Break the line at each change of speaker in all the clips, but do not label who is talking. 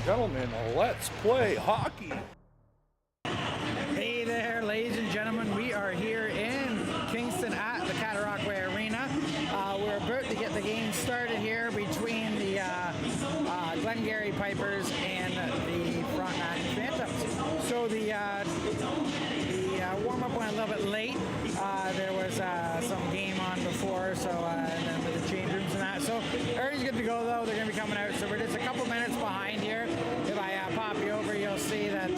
gentlemen, let's play hockey.
Hey there, ladies and gentlemen. We are here in Kingston at the Cataraqui Arena. We're about to get the game started here between the Glengarry Pipers and the Frontenac Phantoms. So the warm-up went a little bit late. There was some game on before, so and then with the change rooms and that. So everything's good to go though. They're going to be coming out. So we're just a couple minutes behind here. If I pop you over, you'll see that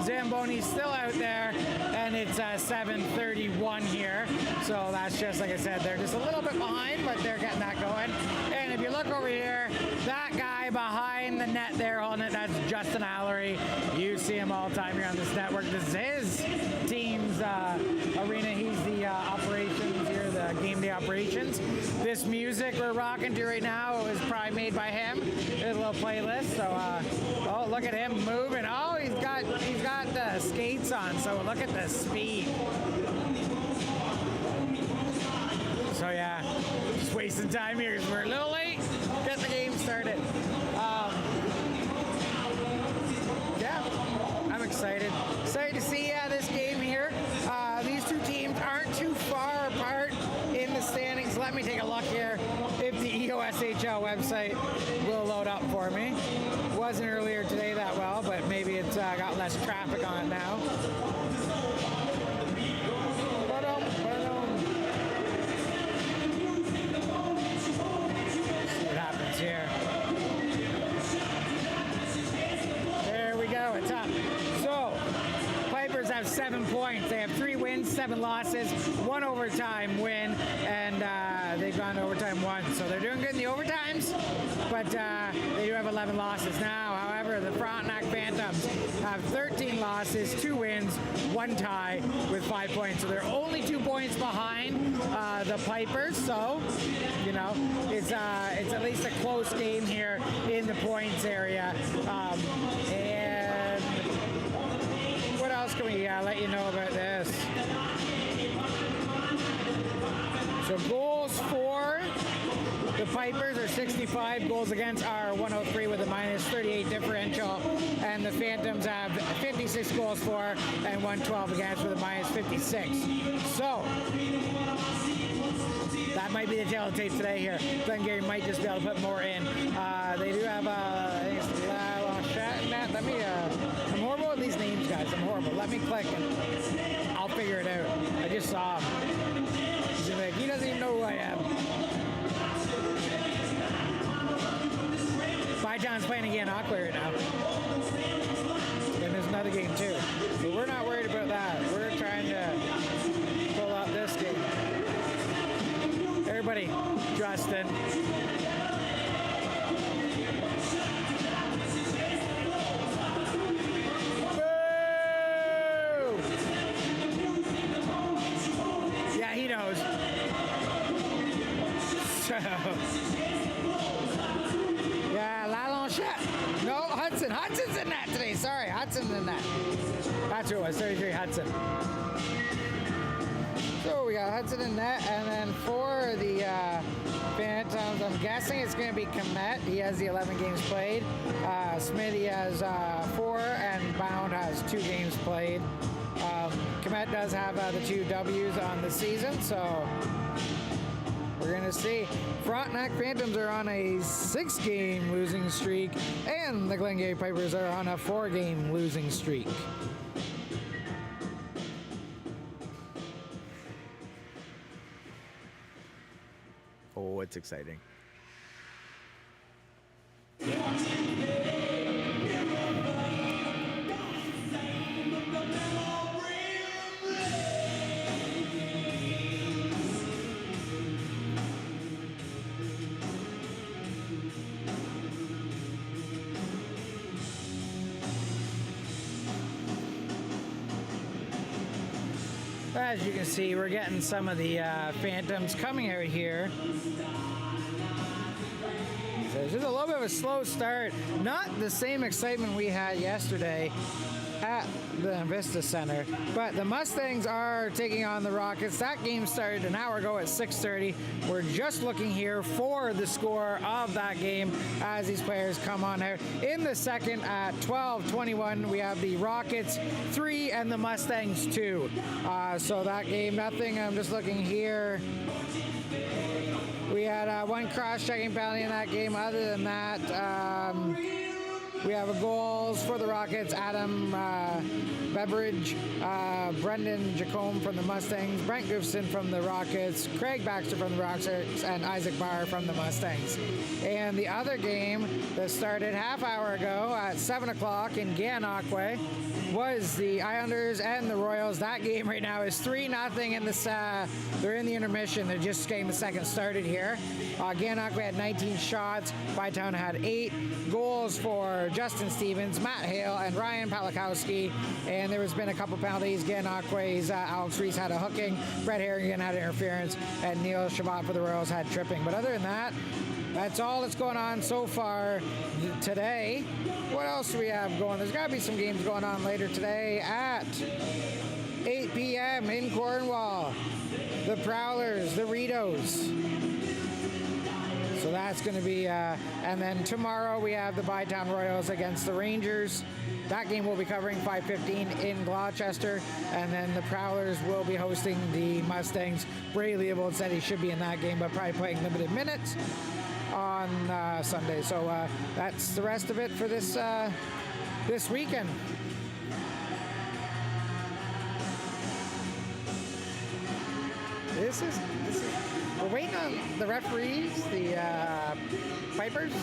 Zamboni's still out there, and it's 7:31 here. So that's just like I said, they're just a little bit behind, but they're getting that going. And if you look over here, that guy behind the net there on it, that's Justin Allery. You see him all the time here on this network. This is his team's arena. He's the operations here, the game day operations. This music we're rocking to right now is probably made by him. There's a little playlist. So, oh, look at him moving. Oh, he's got the skates on. So look at the speed. So yeah, just wasting time here because we're a little late. Get the game started. Yeah, I'm excited. Excited to see this game here. These two teams aren't too far apart in the standings. Let me take a look here if the EOSHL website will load up for me. Wasn't earlier today that well, but maybe it's got less traffic on it now. Here. There we go, it's up. So, Pipers have 7 points. They have 3 wins, 7 losses, 1 overtime win, and they've gone to overtime once. So they're doing good in the overtimes, but they do have 11 losses now. However, the Frontenac Phantoms have 13 losses, 2 wins, 1 tie with 5 points. So they're only 2 points behind the Pipers. So, you know, it's at least a close game here in the points area. And what else can we let you know about this? So goals for the Pipers are 65, goals against are 103 with a -38 differential, and the Phantoms have 56 goals for and 112 against with a -56. So that might be the tale of the tape today here. Glengarry might just be able to put more in. They do have let me. I'm horrible with these names, guys. I'm horrible. Let me click and I'll figure it out. I just saw him. He doesn't even know who I am. Bytown's playing again Auckland right now. And there's another game too. But we're not worried about that. We're trying to pull out this game. Everybody, Justin. Boo! Yeah, he knows. So, yeah, Lalonchette. No, Hudson. Hudson's in that today. Sorry, Hudson's in that. That's who it was, 33 Hudson. So we got Hudson in net, and then for the Phantoms, I'm guessing it's going to be Komet. He has the 11 games played. Smithy has 4, and Bound has 2 games played. Komet does have the 2 W's on the season, so we're going to see. Frontenac Phantoms are on a 6-game losing streak, and the Glengarry Pipers are on a 4-game losing streak. Oh, it's exciting. As you can see, we're getting some of the Phantoms coming out here. So it's just a little bit of a slow start. Not the same excitement we had yesterday. at the Vista Center. But the Mustangs are taking on the Rockets. That game started an hour ago at 6:30. We're just looking here for the score of that game as these players come on out. In the second at 12:21, we have the Rockets 3 and the Mustangs 2. So that game, nothing. I'm just looking here. We had one cross-checking penalty in that game. Other than that, we have goals for the Rockets. Adam Beveridge, Brendan Jacome from the Mustangs, Brent Goofson from the Rockets, Craig Baxter from the Rockets, and Isaac Barr from the Mustangs. And the other game that started half hour ago at 7 o'clock in Gananoque was the Islanders and the Royals. That game right now is 3-0 in the they're in the intermission. They're just getting the second started here. Gananoque had 19 shots. Bytown had 8 goals for Justin Stevens, Matt Hale, and Ryan Palakowski. And there has been a couple penalties. Gananoque's Alex Reese had a hooking. Brett Harrigan had interference. And Neil Shabbat for the Royals had tripping. But other than that, that's all that's going on so far today. What else do we have going? There's got to be some games going on later today at 8 p.m. in Cornwall. The Prowlers, the Ritos. So that's going to be, and then tomorrow we have the Bytown Royals against the Rangers. That game we'll be covering 5:15 in Gloucester, and then the Prowlers will be hosting the Mustangs. Brady Leopold said he should be in that game, but probably playing limited minutes on Sunday. So that's the rest of it for this this weekend. This is we're waiting on the referees, the Pipers.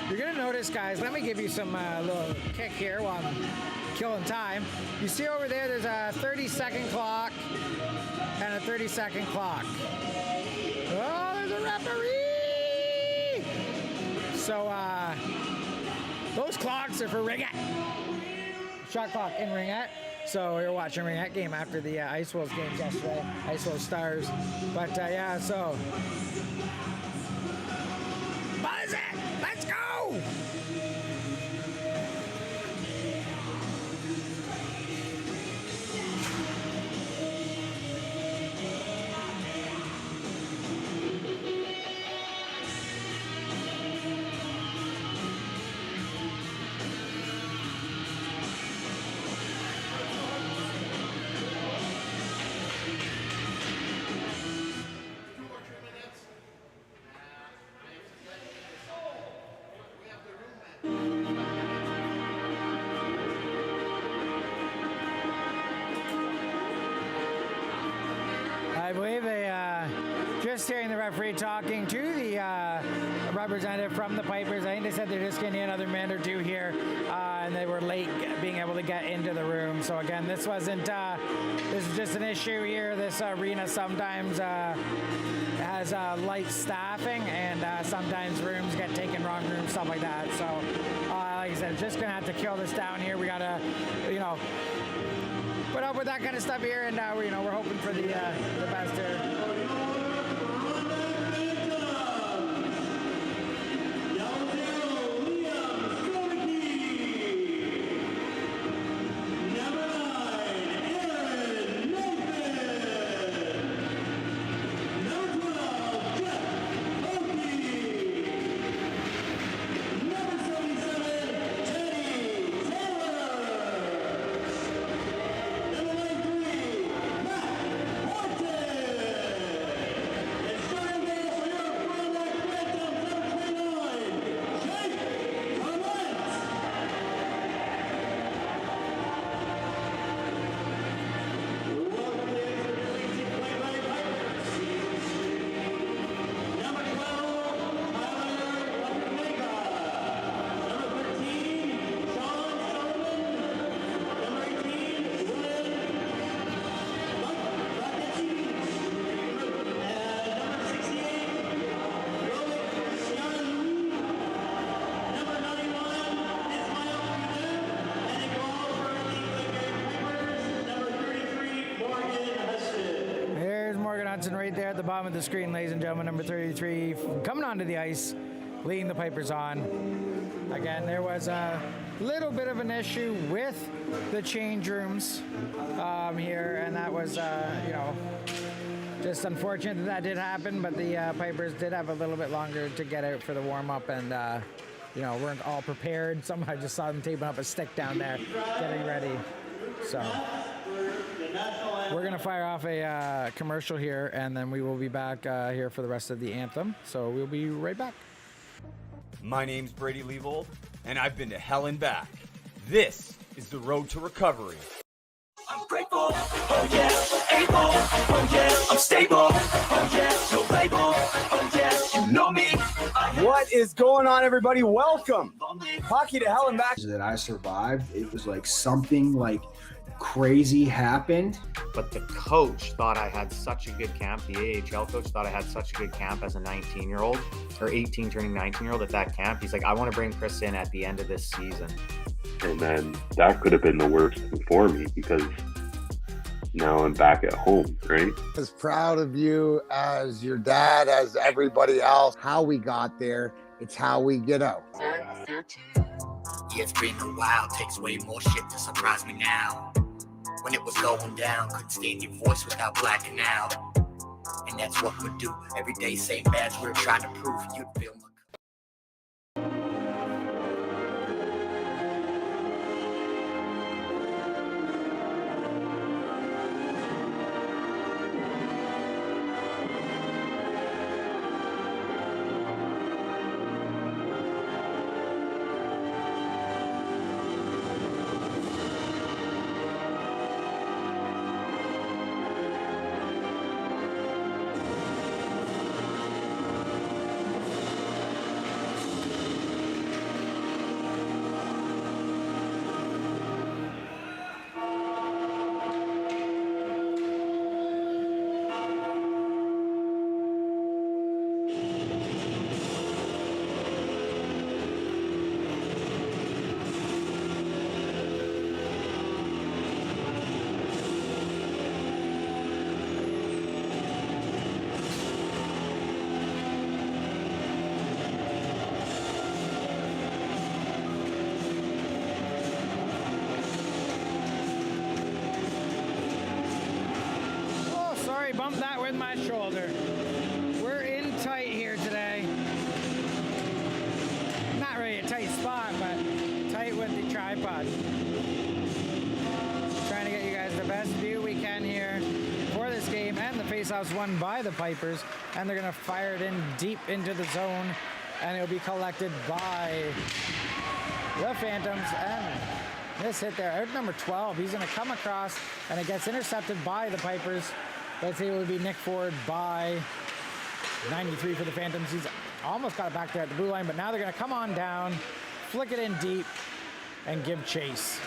You're gonna notice, guys, let me give you some little kick here while I'm killing time. You see over there, there's a 30-second clock and a 30-second clock. Oh, there's a referee! So those clocks are for Ringette. Shot clock in Ringette. So we were watching a Ringette game after the Ice Wolves games yesterday, Ice Wolves Stars. But yeah, so buzz it! Let's go! I believe just hearing the referee talking to the representative from the Pipers. I think they said they're just getting another minute or two here, and they were late being able to get into the room. So again, this wasn't. This is just an issue here. This arena sometimes has light staffing, and sometimes rooms get taken wrong rooms, stuff like that. So, like I said, just gonna have to kill this down here. We gotta, put up with that kind of stuff here, and we're hoping for the best here. Right there at the bottom of the screen, ladies and gentlemen, number 33 coming onto the ice, leading the Pipers on. Again, there was a little bit of an issue with the change rooms here, and that was, you know, just unfortunate that that did happen, but the Pipers did have a little bit longer to get out for the warm-up, and, you know, weren't all prepared. Somehow I just saw them taping up a stick down there, getting ready. So we're going to fire off a commercial here, and then we will be back here for the rest of the anthem. So we'll be right back.
My name's Brady Leavold, and I've been to hell and back. This is the road to recovery.
I'm grateful, oh yeah, able, oh yeah, I'm stable, oh yeah, no label, oh yeah, you know me.
What is going on, everybody? Welcome. Hockey to Hell and Back.
That I survived. It was like something like crazy happened.
But the coach thought I had such a good camp. The AHL coach thought I had such a good camp as a 19-year-old or 18 turning 19-year-old at that camp. He's like, I want to bring Chris in at the end of this season.
And then that could have been the worst thing for me because now I'm back at home, right?
As proud of you as your dad, as everybody else. How we got there, it's how we get out.
Yeah, it's been a while, takes way more shit to surprise me now. When it was going down, couldn't stand your voice without blacking out. And that's what we do, every day same badge, we're trying to prove you'd feel my
bump that with my shoulder. We're in tight here today. Not really a tight spot, but tight with the tripod. Trying to get you guys the best view we can here for this game, and the faceoff's won by the Pipers, and they're gonna fire it in deep into the zone, and it'll be collected by the Phantoms, and this hit there, out number 12. He's gonna come across, and it gets intercepted by the Pipers. Let's see, it would be Nick Ford by 93 for the Phantoms. He's almost got it back there at the blue line, but now they're going to come on down, flick it in deep, and give chase.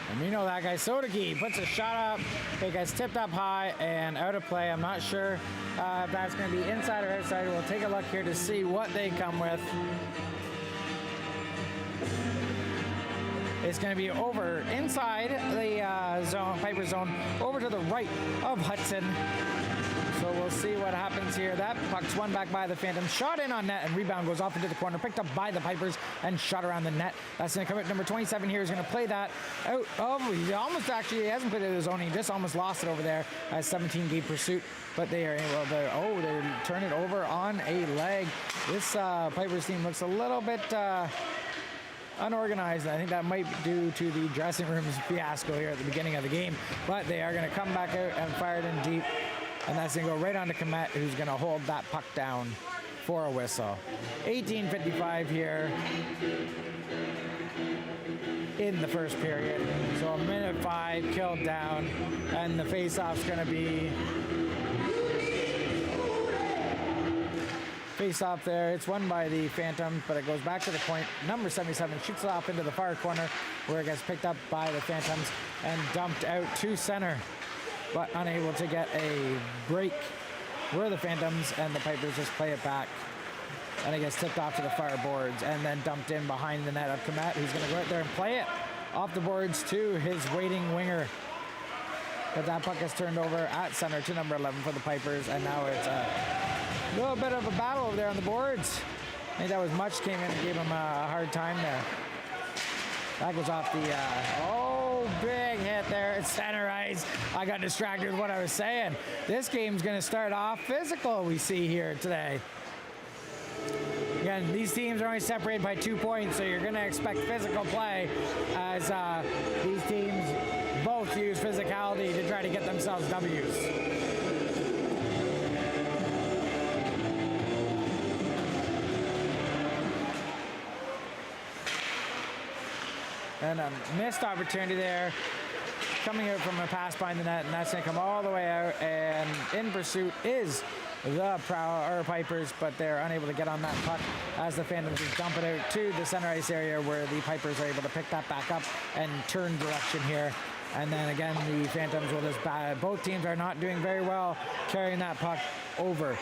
And we know that guy, Sodaki, puts a shot up. It gets tipped up high and out of play. I'm not sure if that's going to be inside or outside. We'll take a look here to see what they come with. It's going to be over inside the zone, Piper zone, over to the right of Hudson. So we'll see what happens here. That puck's won back by the Phantoms. Shot in on net, and rebound goes off into the corner. Picked up by the Pipers and shot around the net. That's going to come at number 27 here. He's going to play that out of, he almost actually, he hasn't played it in his own. He just almost lost it over there at 17-game pursuit. But they are able to, they turn it over on a leg. This Pipers team looks a little bit unorganized. I think that might be due to the dressing room's fiasco here at the beginning of the game, but they are going to come back out and fire it in deep, and that's going to go right on to Komet, who's going to hold that puck down for a whistle. 18:55 here in the first period, so a minute 5 killed down, and the face-off's going to be face off there. It's won by the Phantoms, but it goes back to the point. Number 77 shoots it off into the far corner where it gets picked up by the Phantoms and dumped out to center, but unable to get a break were the Phantoms, and the Pipers just play it back. And it gets tipped off to the far boards and then dumped in behind the net of Komet, who's going to go out there and play it off the boards to his waiting winger. But that puck is turned over at center to number 11 for the Pipers, and now it's a little bit of a battle over there on the boards. I think that was Much came in and gave him a hard time there. That goes off the, big hit there at center ice. I got distracted with what I was saying. This game's going to start off physical, we see here today. Again, these teams are only separated by 2 points, so you're going to expect physical play as these teams both use physicality to try to get themselves W's. And a missed opportunity there, coming out from a pass behind the net, and that's going to come all the way out. And in pursuit is the Pipers, but they're unable to get on that puck as the Phantoms just dump it out to the center ice area, where the Pipers are able to pick that back up and turn direction here. And then again, the Phantoms will just both teams are not doing very well carrying that puck over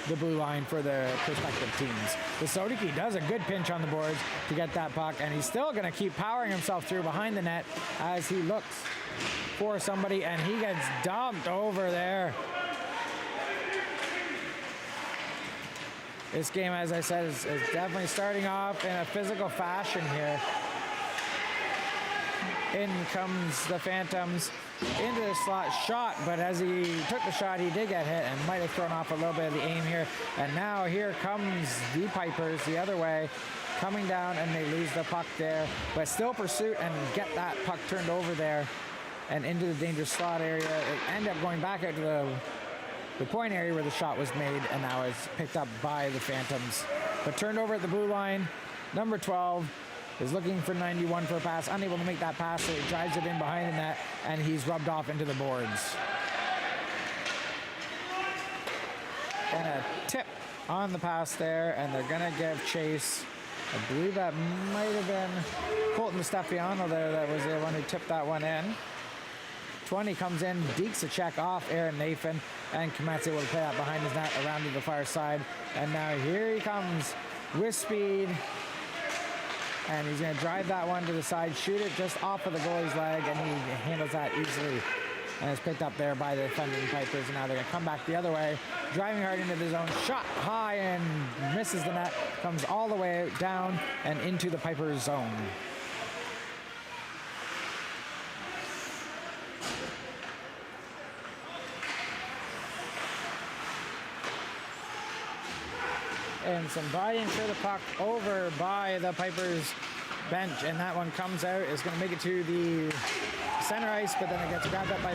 the blue line for the prospective teams. The Sodiki does a good pinch on the boards to get that puck, and he's still going to keep powering himself through behind the net as he looks for somebody, and he gets dumped over there. This game, as I said, is definitely starting off in a physical fashion here. In comes the Phantoms into the slot shot, but as he took the shot, he did get hit and might have thrown off a little bit of the aim here. And now here comes the Pipers the other way, coming down, and they lose the puck there, but still pursuit and get that puck turned over there and into the dangerous slot area. It ended up going back out to the point area where the shot was made, and now it's picked up by the Phantoms. But turned over at the blue line, number 12 is looking for 91 for a pass, unable to make that pass, so he drives it in behind the net, and he's rubbed off into the boards. And a tip on the pass there, and they're gonna give chase. I believe that might have been Colton Stefiano there that was the one who tipped that one in. 20 comes in, dekes a check off Aaron Nathan, and Komet's able to play that behind his net around to the far side. And now here he comes with speed, and he's going to drive that one to the side, shoot it just off of the goalie's leg, and he handles that easily. And it's picked up there by the defending Pipers, and now they're going to come back the other way, driving hard into the zone, shot high and misses the net, comes all the way down and into the Pipers' zone. And some vying for the puck over by the Pipers bench, and that one comes out. It's going to make it to the center ice, but then it gets grabbed up by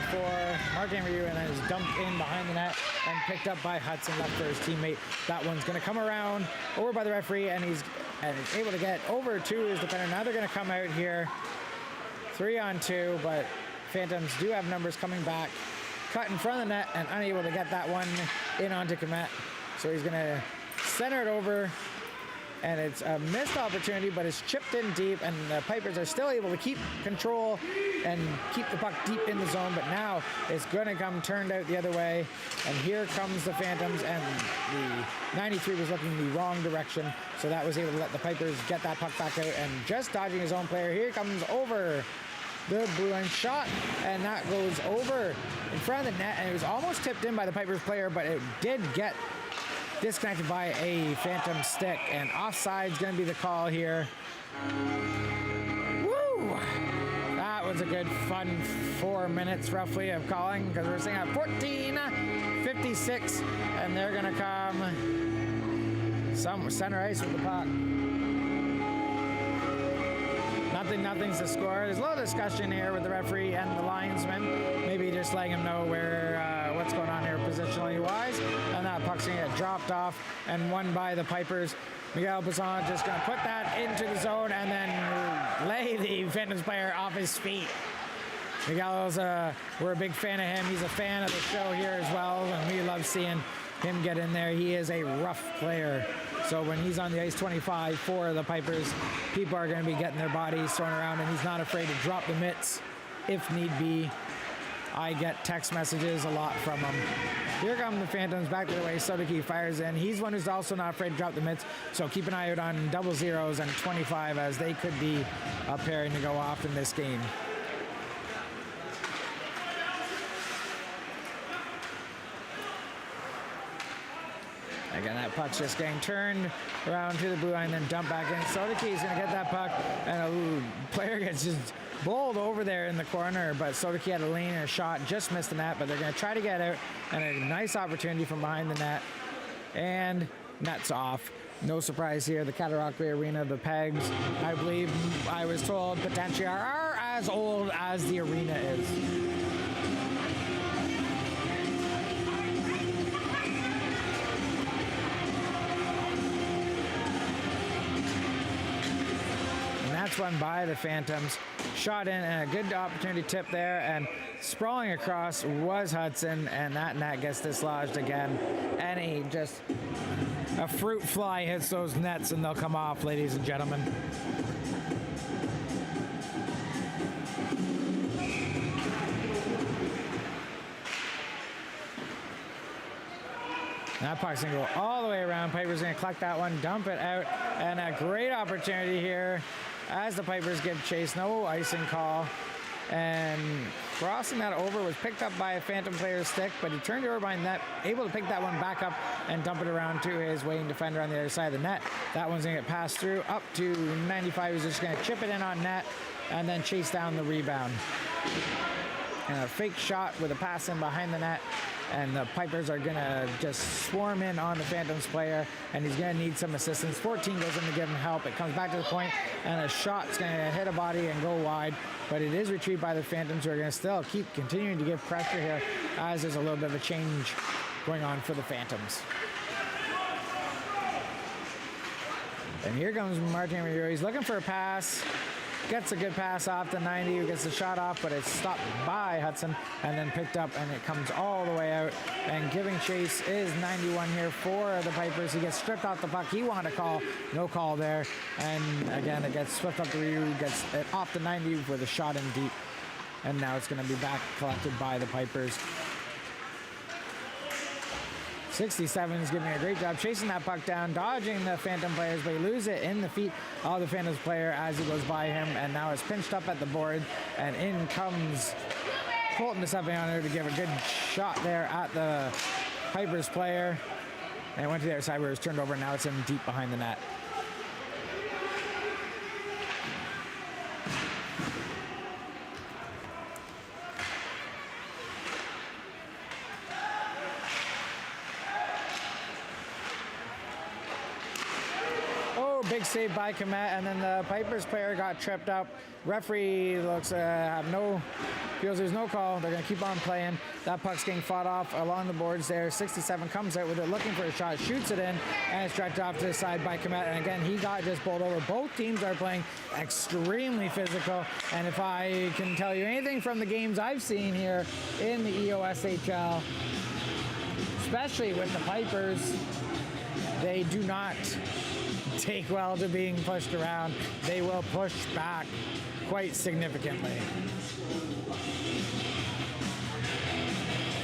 Mark Amriou, and then is dumped in behind the net and picked up by Hudson, left for his teammate. That one's going to come around over by the referee, and he's able to get over to his defender. Now they're going to come out here 3-on-2, but Phantoms do have numbers coming back. Cut in front of the net and unable to get that one in onto Komet. So he's going to center it over, and it's a missed opportunity, but it's chipped in deep, and the Pipers are still able to keep control and keep the puck deep in the zone, but now it's going to come turned out the other way, and here comes the Phantoms, and the 93 was looking the wrong direction, so that was able to let the Pipers get that puck back out, and just dodging his own player, here comes over the blue line shot, and that goes over in front of the net, and it was almost tipped in by the Pipers player, but it did get disconnected by a Phantom stick, and offside's going to be the call here. Woo! That was a good, fun 4 minutes roughly of calling, because we're sitting at 14:56, and they're going to come some center ice with the puck. Nothing's the score. There's a little discussion here with the referee and the linesman. Maybe just letting him know where what's going on here positionally wise. And that puck's going to get dropped off and won by the Pipers. Miguel Bazan just going to put that into the zone and then lay the Phantoms player off his feet. Miguel's we're a big fan of him. He's a fan of the show here as well, and we love seeing him get in there. He is a rough player. So when he's on the ice 25 for the Pipers, people are going to be getting their bodies thrown around, and he's not afraid to drop the mitts if need be. I get text messages a lot from him. Here come the Phantoms back to the way. Sodiki fires in. He's one who's also not afraid to drop the mitts, so keep an eye out on 00s and 25, as they could be pairing to go off in this game. again, that puck's just getting turned around to the blue line, then dumped back in. Sodaki is going to get that puck, and a player gets just bowled over there in the corner, but Sodaki had a lane and a shot, just missed the net, but they're going to try to get out, and a nice opportunity from behind the net, and net's off. No surprise here, the Cataraqui Arena, the pegs, I believe I was told, potentially are as old as the arena is. That's one by the Phantoms. Shot in and a good opportunity tip there, and sprawling across was Hudson, and that net gets dislodged again. And a fruit fly hits those nets and they'll come off, ladies and gentlemen. That puck's gonna go all the way around. Piper's gonna collect that one, dump it out, and a great opportunity here as the Pipers give chase. No icing call, and crossing that over was picked up by a Phantom player's stick, but he turned over behind net, able to pick that one back up and dump it around to his waiting defender on the other side of the net. That one's gonna get passed through up to 95. He's just gonna chip it in on net and then chase down the rebound. And a fake shot with a pass in behind the net, and the Pipers are gonna just swarm in on the Phantoms player, and he's gonna need some assistance. 14 goes in to give him help. It comes back to the point, and a shot's gonna hit a body and go wide, but it is retrieved by the Phantoms, who are gonna still keep continuing to give pressure here, as there's a little bit of a change going on for the Phantoms. And here comes Martin Mario. He's looking for a pass. Gets a good pass off to 90, who gets the shot off, but it's stopped by Hudson and then picked up, and it comes all the way out. And giving chase is 91 here for the Pipers. He gets stripped off the puck. He wanted a call, no call there. And again, it gets swept up the Ryu, gets it off the 90 with a shot in deep. And now it's going to be back collected by the Pipers. 67 is giving a great job chasing that puck down, dodging the Phantom players, but he loses it in the feet of the Phantoms player as he goes by him, and now it's pinched up at the board, and in comes Colton DeStefano to give a good shot there at the Pipers player, and it went to the other side where it was turned over, and now it's in deep behind the net. Big save by Komet, and then the Pipers player got tripped up. Referee looks feels there's no call. They're going to keep on playing. That puck's getting fought off along the boards there. 67 comes out with it, looking for a shot, shoots it in, and it's tracked off to the side by Komet. And again, he got just bowled over. Both teams are playing extremely physical, and if I can tell you anything from the games I've seen here in the EOSHL, especially with the Pipers, they do not take well to being pushed around. They will push back quite significantly.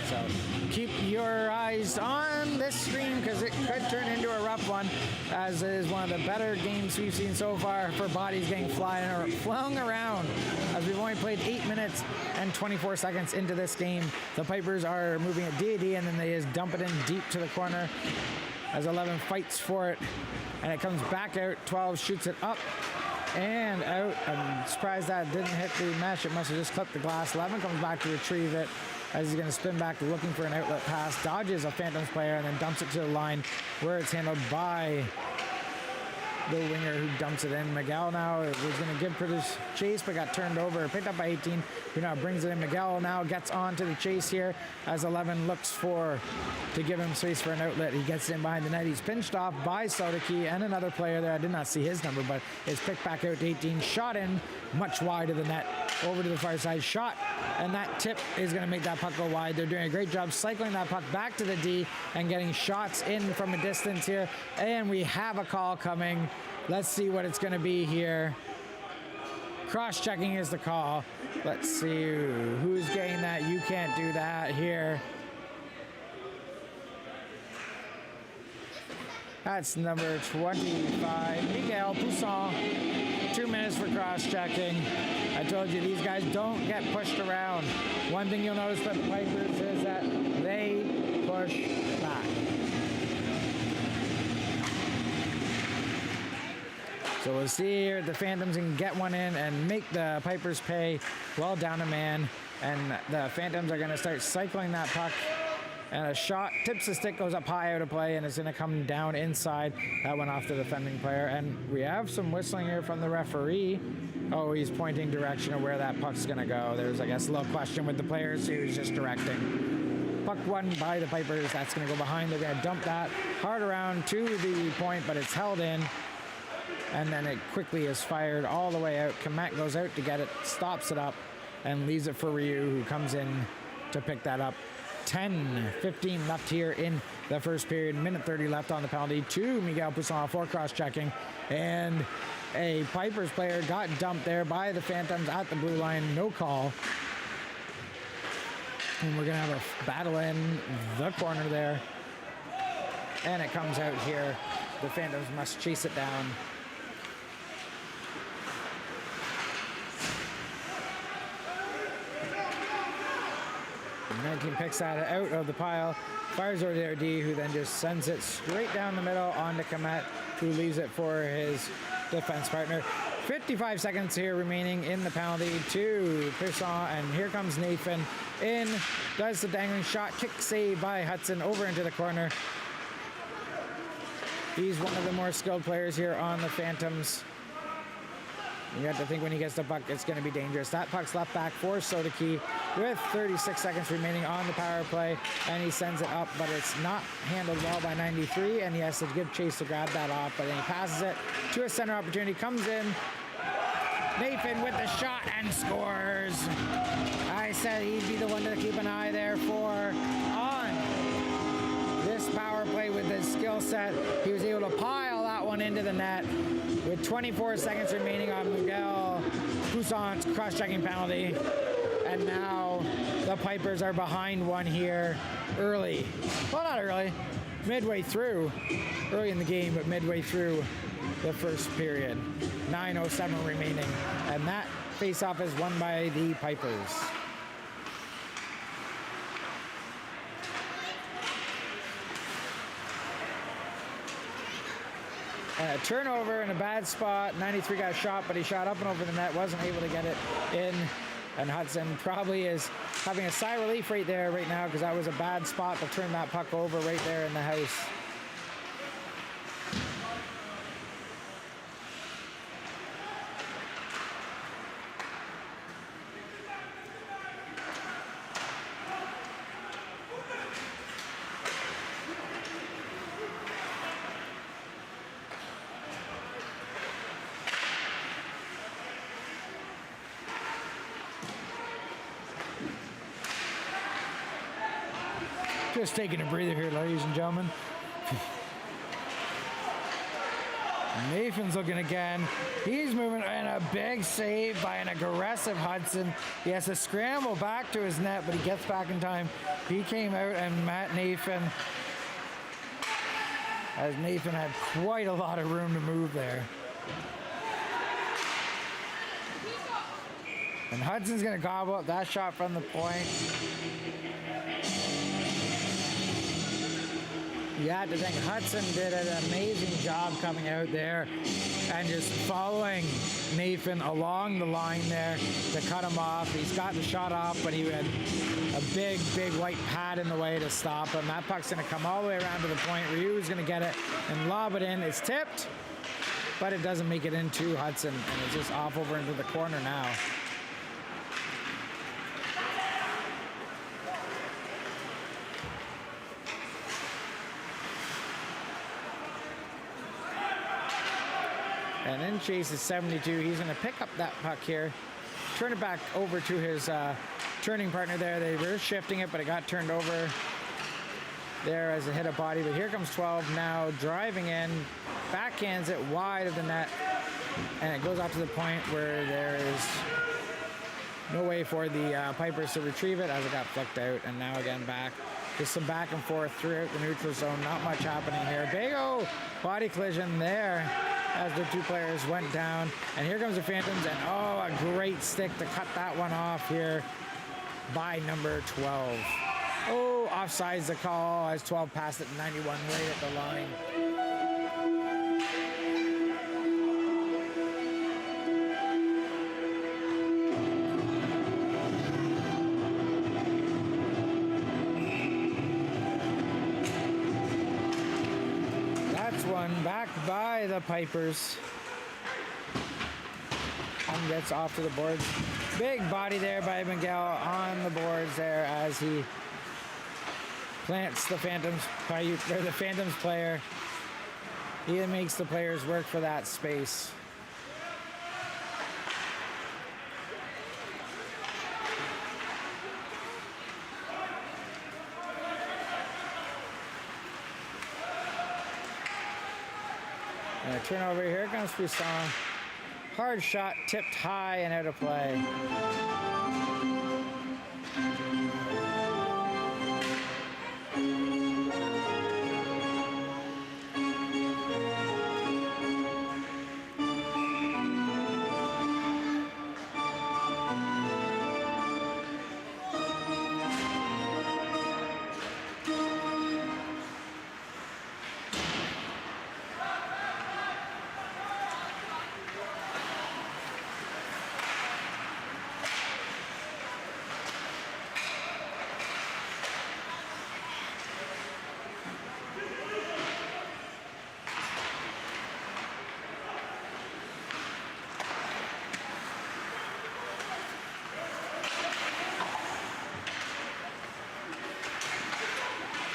So keep your eyes on this stream, because it could turn into a rough one, as it is one of the better games we've seen so far for bodies getting flung around, as we've only played 8 minutes and 24 seconds into this game. The Pipers are moving at DAD, and then they just dump it in deep to the corner as 11 fights for it. And it comes back out. 12 shoots it up and out. I'm surprised that didn't hit the mesh. It must have just clipped the glass. 11 comes back to retrieve it as he's going to spin back looking for an outlet pass. Dodges a Phantoms player and then dumps it to the line, where it's handled by the winger who dumps it in. Miguel now was going to give Curtis chase, but got turned over. Picked up by 18, who now brings it in. Miguel now gets on to the chase here as 11 looks to give him space for an outlet. He gets in behind the net. He's pinched off by Sodaki and another player there. I did not see his number, but it's picked back out to 18. Shot in much wide of the net, over to the far side. Shot, and that tip is going to make that puck go wide. They're doing a great job cycling that puck back to the D and getting shots in from a distance here. And we have a call coming. Let's see what it's going to be here. Cross-checking is the call. Let's see who's getting that. You can't do that here. That's number 25, Miguel Poussin. 2 minutes for cross-checking. I told you, these guys don't get pushed around. One thing you'll notice about the Pipers is that they push back. So we'll see here if the Phantoms can get one in and make the Pipers pay. Well down a man. And the Phantoms are going to start cycling that puck. And a shot tips the stick, goes up high out of play, and it's going to come down inside. That went off the defending player. And we have some whistling here from the referee. Oh, he's pointing direction of where that puck's going to go. There's, I guess, a little question with the players. He was just directing. Puck won by the Pipers. That's going to go behind. They're going to dump that hard around to the point, but it's held in. And then it quickly is fired all the way out. Komet goes out to get it, stops it up, and leaves it for Ryu, who comes in to pick that up. 10-15 left here in the first period. Minute 30 left on the penalty. To Miguel Poussin for cross-checking. And a Pipers player got dumped there by the Phantoms at the blue line. No call. And we're going to have a battle in the corner there. And it comes out here. The Phantoms must chase it down. 19 picks that out of the pile, fires over to RD, who then just sends it straight down the middle onto Komet, who leaves it for his defense partner. 55 seconds here remaining in the penalty to Poussin, and here comes Nathan in, does the dangling shot, kick save by Hudson over into the corner. He's one of the more skilled players here on the Phantoms. You have to think when he gets the puck, it's going to be dangerous. That puck's left back for Sodaki with 36 seconds remaining on the power play, and he sends it up, but it's not handled well by 93, and he has to give chase to grab that off, but then he passes it to a center opportunity, comes in. Nathan with the shot and scores. I said he'd be the one to keep an eye there for on this power play with his skill set. He was able to pile that one into the net with 24 seconds remaining on Miguel Poussin's cross-checking penalty. And now the Pipers are behind one here early. Well, not early, midway through. Early in the game, but midway through the first period. 9:07 remaining. And that face-off is won by the Pipers. Turnover in a bad spot. 93 got shot, but he shot up and over the net, wasn't able to get it in. And Hudson probably is having a sigh of relief right there right now, because that was a bad spot to turn that puck over right there in the house. Just taking a breather here, ladies and gentlemen. Nathan's looking again. He's moving, and a big save by an aggressive Hudson. He has to scramble back to his net, but he gets back in time. He came out and met Nathan, as Nathan had quite a lot of room to move there. And Hudson's going to gobble up that shot from the point. You had to think Hudson did an amazing job coming out there and just following Nathan along the line there to cut him off. He's got the shot off, but he had a big white pad in the way to stop him. That puck's going to come all the way around to the point. Ryu's going to get it and lob it in. It's tipped, but it doesn't make it into Hudson, and it's just off over into the corner now. And then Chase is 72. He's going to pick up that puck here, turn it back over to his turning partner there. They were shifting it, but it got turned over there as it hit a body. But here comes 12 now, driving in, backhands it wide of the net, and it goes out to the point where there is no way for the Pipers to retrieve it as it got flicked out. And now again back. Just some back and forth throughout the neutral zone. Not much happening here. Big old body collision there as the two players went down. And here comes the Phantoms, and oh, a great stick to cut that one off here by number 12. Oh, offsides the call as 12 passed it 91 right at the line. by the Pipers. And gets off to the boards. Big body there by Miguel on the boards there as he plants the Phantoms. They're the Phantoms player. He makes the players work for that space. And a turnover here comes Poussin. Hard shot, tipped high and out of play.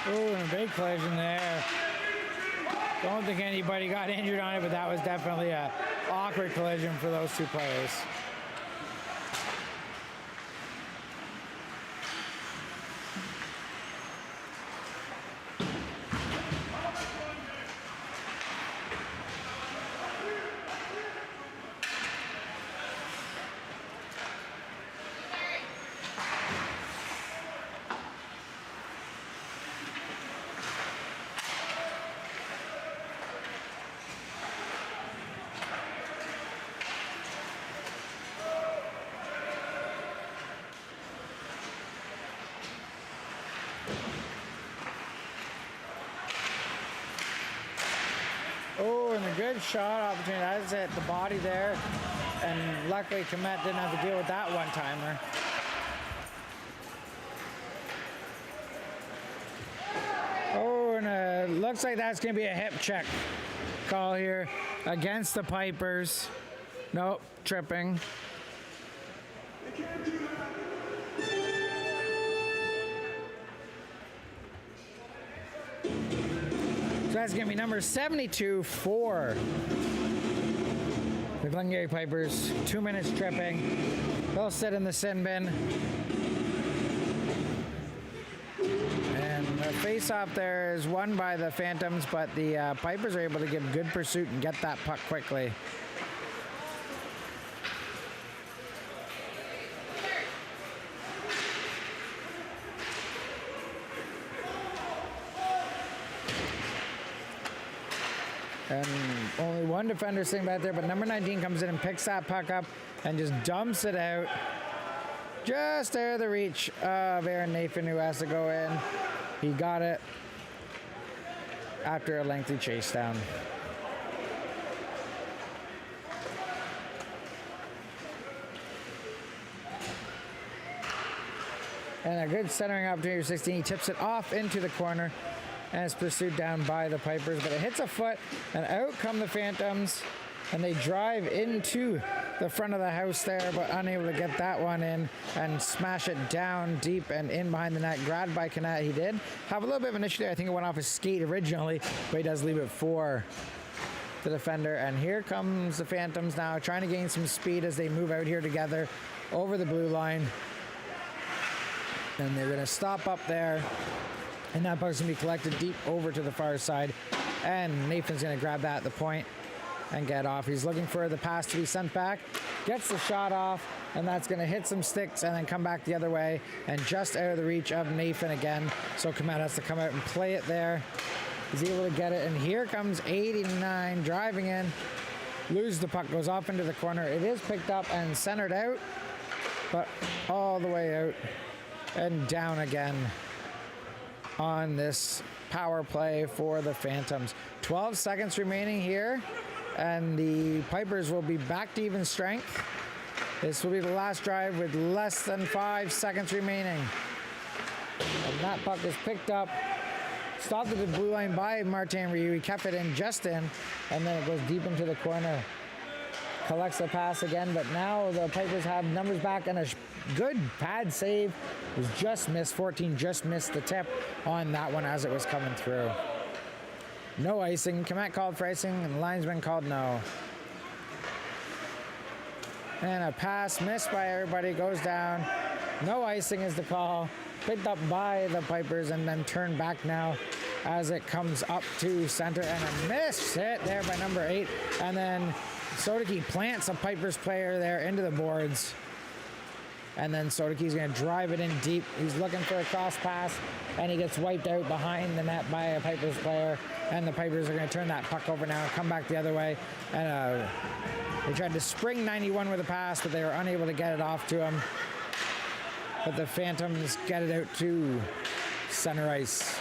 Oh, and a big collision there. Don't think anybody got injured on it, but that was definitely an awkward collision for those two players. Oh, and a good shot opportunity. That's at the body there. And luckily, Komet didn't have to deal with that one-timer. Oh, and looks like that's going to be a hip check call here against the Pipers. Nope, tripping. So that's going to be number 72 for the Glengarry Pipers. 2 minutes tripping. They'll sit in the sin bin. And the face-off there is won by the Phantoms, but the Pipers are able to give good pursuit and get that puck quickly. And only one defender sitting back there, but number 19 comes in and picks that puck up and just dumps it out. Just out of the reach of Aaron Nathan, who has to go in. He got it after a lengthy chase down. And a good centering opportunity for 16. He tips it off into the corner. And it's pursued down by the Pipers, but it hits a foot, and out come the Phantoms, and they drive into the front of the house there, but unable to get that one in and smash it down deep and in behind the net. Grabbed by Komet. He did have a little bit of an issue there. I think it went off his skate originally, but he does leave it for the defender. And here comes the Phantoms now, trying to gain some speed as they move out here together over the blue line. And they're going to stop up there. And that puck's going to be collected deep over to the far side. And Nathan's going to grab that at the point and get off. He's looking for the pass to be sent back. Gets the shot off. And that's going to hit some sticks and then come back the other way. And just out of the reach of Nathan again. So Komet has to come out and play it there. He's able to get it. And here comes 89 driving in. Loses the puck. Goes off into the corner. It is picked up and centered out. But all the way out. And down again on this power play for the Phantoms. 12 seconds remaining here, and the Pipers will be back to even strength. This will be the last drive with less than 5 seconds remaining. And that puck is picked up, stopped at the blue line by Martin Ryu. He kept it in just in, and then it goes deep into the corner. Collects the pass again, but now the Pipers have numbers back and a good pad save. It was just missed. 14 just missed the tip on that one as it was coming through. No icing. Komet called for icing, and the linesman called no. And a pass missed by everybody, goes down. No icing is the call. Picked up by the Pipers and then turned back now as it comes up to center, and a missed hit there by number 8. And then Sodeki plants a Pipers player there into the boards. And then Sodeki's going to drive it in deep. He's looking for a cross pass, and he gets wiped out behind the net by a Pipers player. And the Pipers are going to turn that puck over now and come back the other way. And they tried to spring 91 with a pass, but they were unable to get it off to him. But the Phantoms get it out to center ice.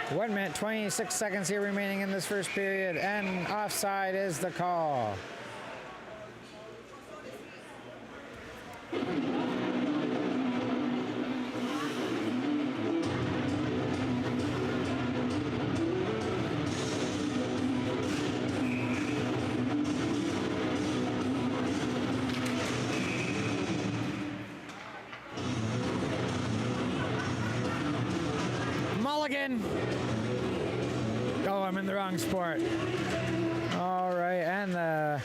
One minute, 26 seconds here remaining in this first period, and offside is the call. Mulligan. Oh, I'm in the wrong sport. All right, and the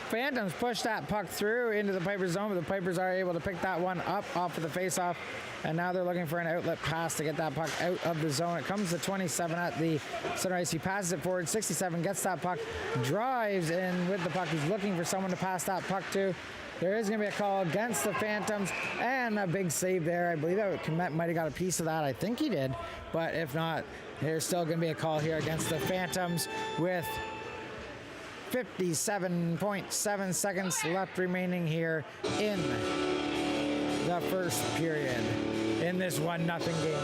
Phantoms push that puck through into the Pipers zone, but the Pipers are able to pick that one up off of the faceoff, and now they're looking for an outlet pass to get that puck out of the zone. It comes to 27 at the center ice. He passes it forward. 67 gets that puck, drives in with the puck. He's looking for someone to pass that puck to. There is going to be a call against the Phantoms, and a big save there. I believe that Komet might have got a piece of that. I think he did, but if not, there's still going to be a call here against the Phantoms with 57.7 seconds left remaining here in the first period in this 1-0 game.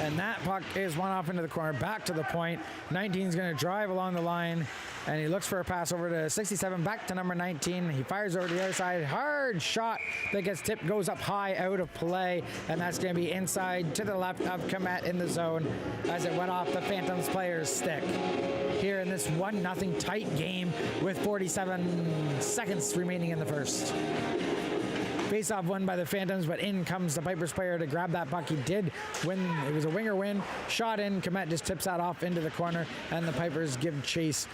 And that puck is one off into the corner, back to the point. 19 is going to drive along the line, and he looks for a pass over to 67, back to number 19. He fires over to the other side. Hard shot that gets tipped, goes up high, out of play, and that's going to be inside to the left of Komet in the zone as it went off the Phantoms player's stick. Here in this 1-0 tight game with 47 seconds remaining in the first. Face-off won by the Phantoms, but in comes the Pipers player to grab that puck. He did win. It was a winger win. Shot in. Komet just tips that off into the corner, and the Pipers give chase.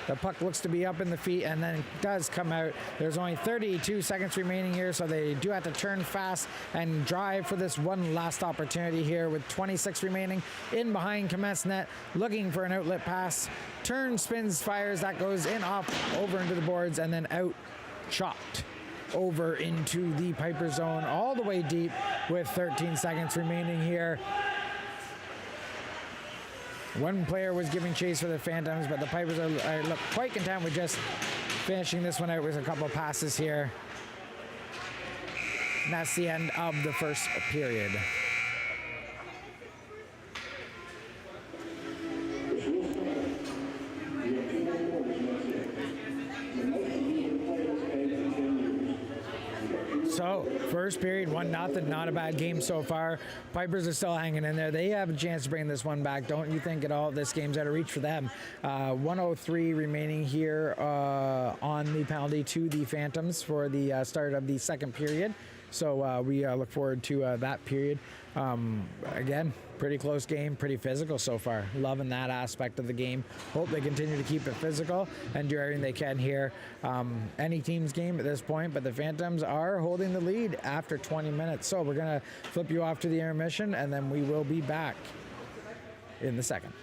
The puck looks to be up in the feet, and then it does come out. There's only 32 seconds remaining here, so they do have to turn fast and drive for this one last opportunity here with 26 remaining. In behind Komet's net, looking for an outlet pass. Turns, spins, fires. That goes in, off, over into the boards, and then out, chopped over into the Piper zone all the way deep with 13 seconds remaining here. One player was giving chase for the Phantoms, but the Pipers look quite content with just finishing this one out with a couple passes here. And that's the end of the first period. So, first period, 1-0, not a bad game so far. Pipers are still hanging in there. They have a chance to bring this one back. Don't you think at all this game's out of reach for them? 1:03 remaining here on the penalty to the Phantoms for the start of the second period. So we look forward to that period. Again, pretty close game, pretty physical so far. Loving that aspect of the game. Hope they continue to keep it physical and do everything they can here. Any team's game at this point, but the Phantoms are holding the lead after 20 minutes. So we're going to flip you off to the intermission, and then we will be back in the second.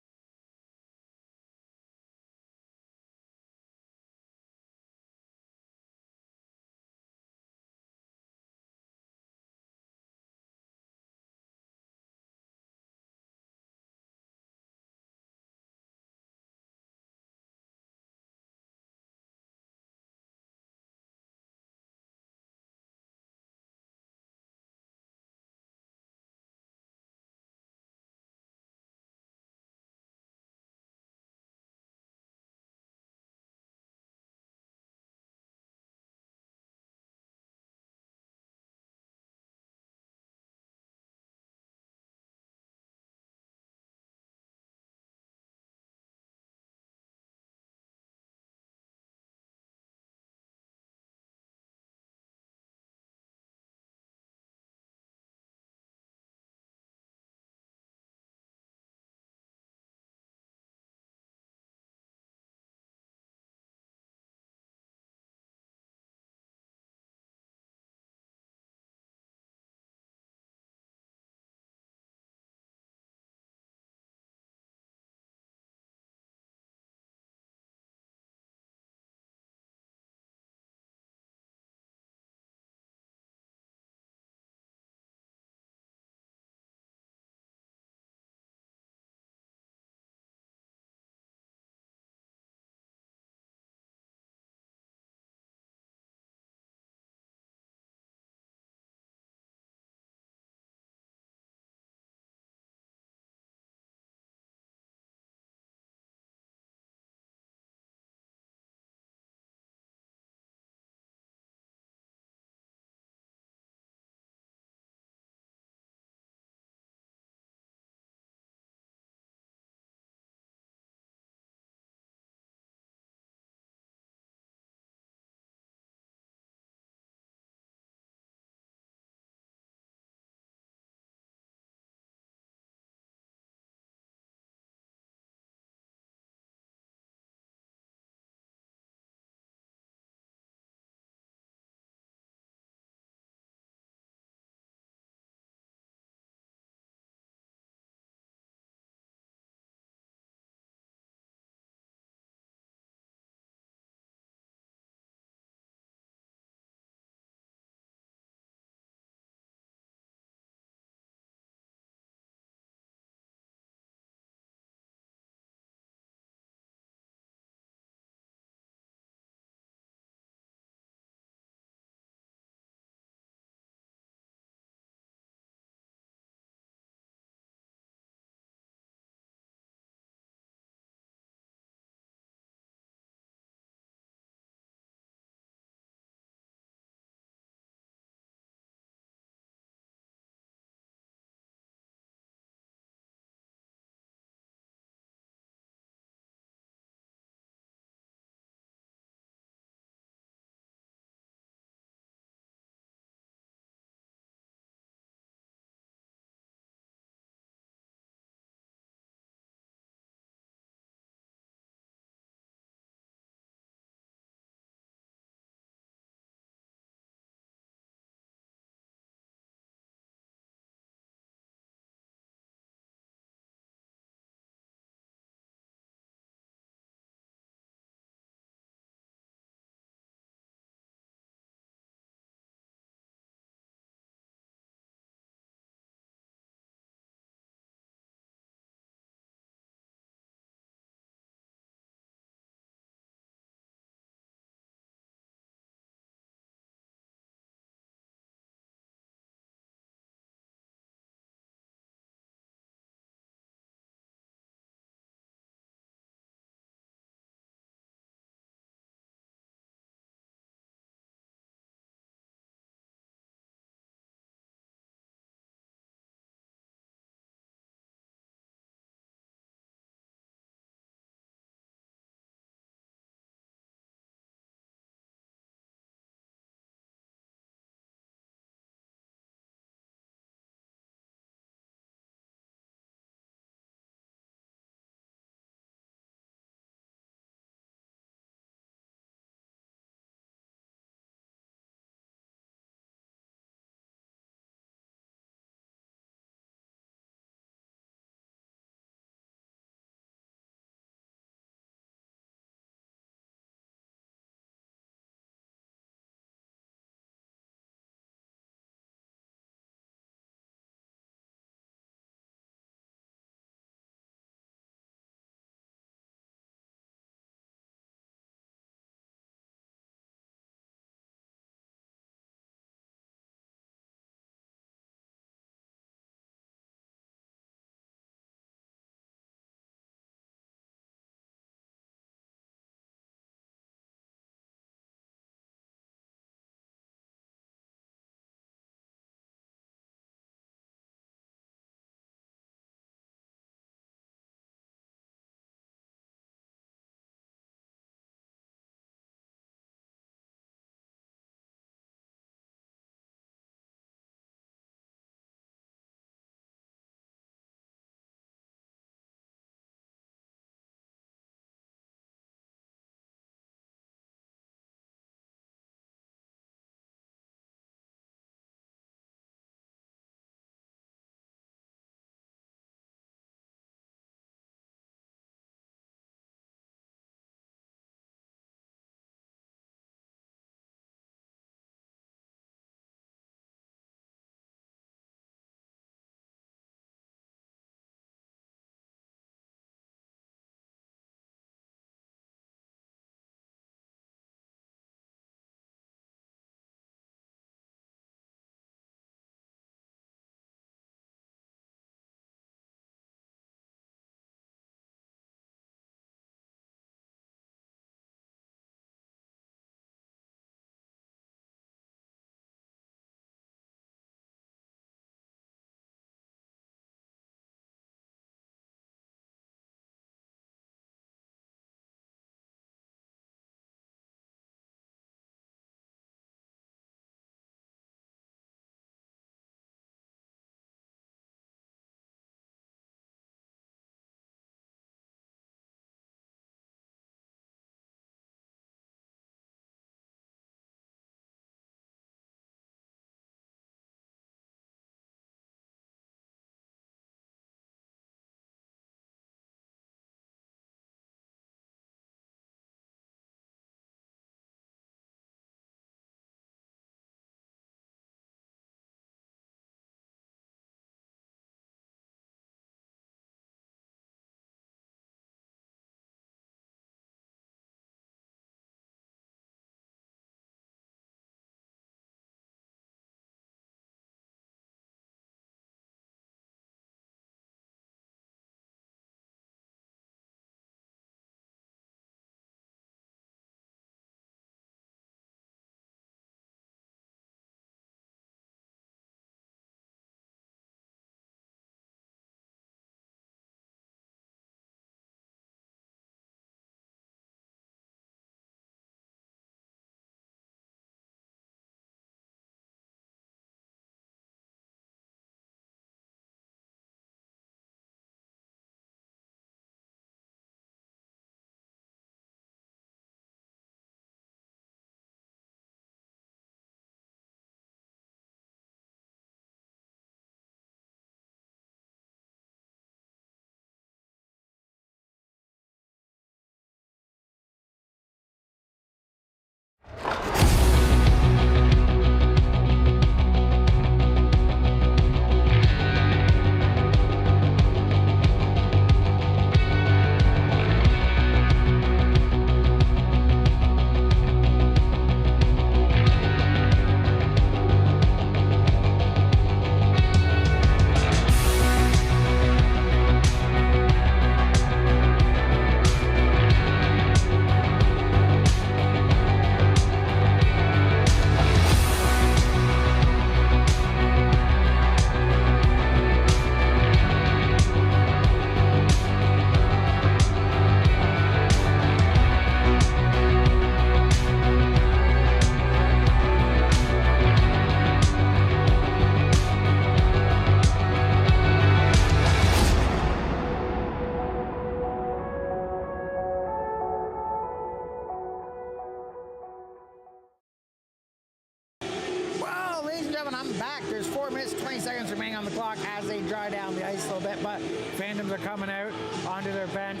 There's 4 minutes, 20 seconds remaining on the clock as they dry down the ice a little bit, but Phantoms are coming out onto their bench.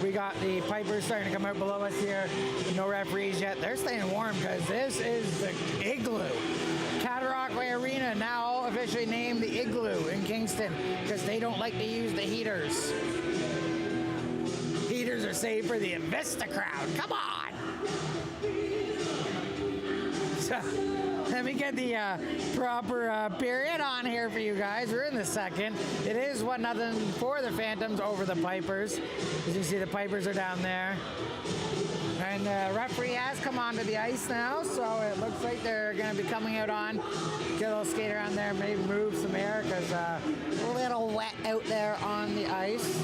We got the Pipers starting to come out below us here. No referees yet. They're staying warm because this is the Igloo. Cataraqui Arena now officially named the Igloo in Kingston because they don't like to use the heaters. Heaters are saved for the Invista crowd. Come on! So, let me get the proper period on here for you guys. We're in the second. It is 1-0 for the Phantoms over the Pipers. As you see, the Pipers are down there. And the referee has come onto the ice now, so it looks like they're going to be coming out on. Get a little skate around there, maybe move some air because a little wet out there on the ice.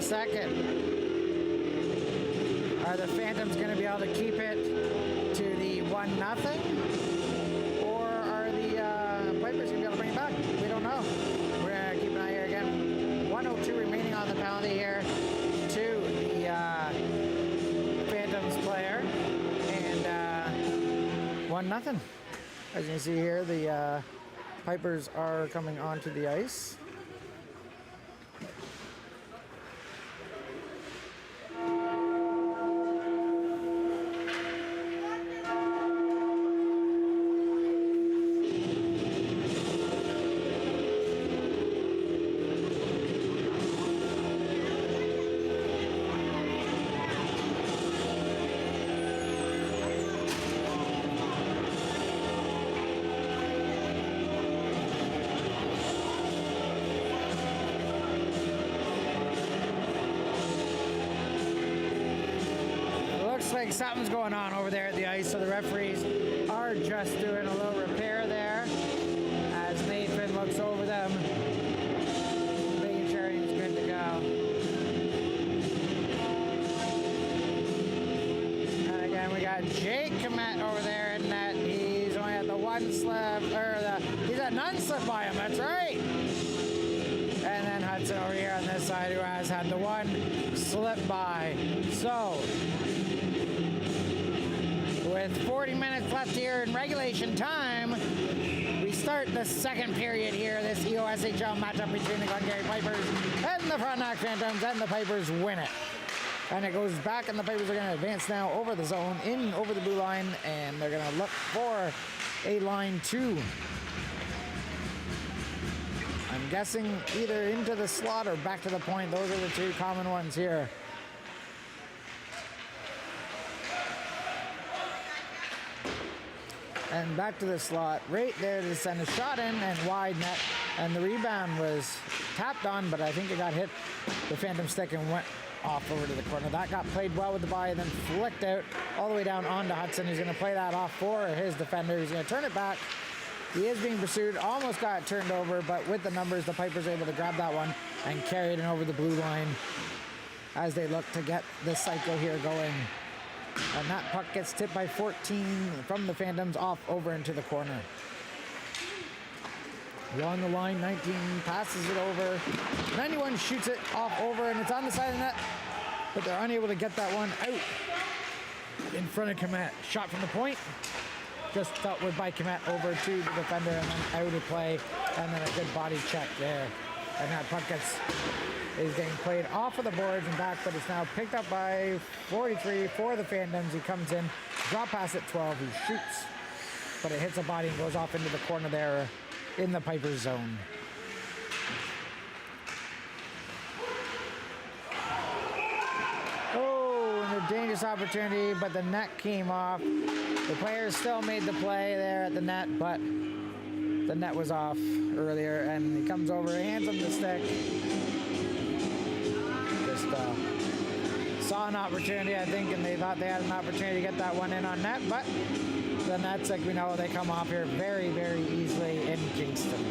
Second. Are the Phantoms going to be able to keep it to the 1-0? Or are the Pipers going to be able to bring it back? We don't know. We're going to keep an eye here again. 1:02 remaining on the penalty here to the Phantoms player. And 1-0. As you can see here, the Pipers are coming onto the ice. Like something's going on over there at the ice, so the referees are just doing a little repair there as Nathan looks over them, making sure he's good to go. And again, we got Jake Komet over there in net. He's only at the one slip, he's at none slip by him, that's right. And then Hudson over here on this side who has had the one slip by. So, with 40 minutes left here in regulation time, we start the second period here, this EOSHL matchup between the Glengarry Pipers and the Frontenac Phantoms, and the Pipers win it. And it goes back, and the Pipers are going to advance now over the zone, in over the blue line, and they're going to look for a line 2. I'm guessing either into the slot or back to the point. Those are the two common ones here. And back to the slot, right there to send a shot in and wide net. And the rebound was tapped on, but I think it got hit the Phantom stick and went off over to the corner. That got played well with the body, then flicked out all the way down onto Hudson. He's going to play that off for his defender. He's going to turn it back. He is being pursued, almost got turned over, but with the numbers, the Pipers are able to grab that one and carry it in over the blue line as they look to get the cycle here going. And that puck gets tipped by 14 from the Phantoms off over into the corner. Along the line, 19 passes it over. 91 shoots it off over, and it's on the side of the net, but they're unable to get that one out in front of Komet. Shot from the point. Just dealt with by Komet over to the defender and then out of play, and then a good body check there. And that puck is getting played off of the boards and back, but it's now picked up by 43 for the Phantoms. He comes in, drop pass at 12, he shoots, but it hits a body and goes off into the corner there in the Pipers zone. Oh, and a dangerous opportunity, but the net came off. The players still made the play there at the net, but the net was off earlier, and he comes over, hands him the stick. Just saw an opportunity, I think, and they thought they had an opportunity to get that one in on net, but the nets, like we know, they come off here very, very easily in Kingston.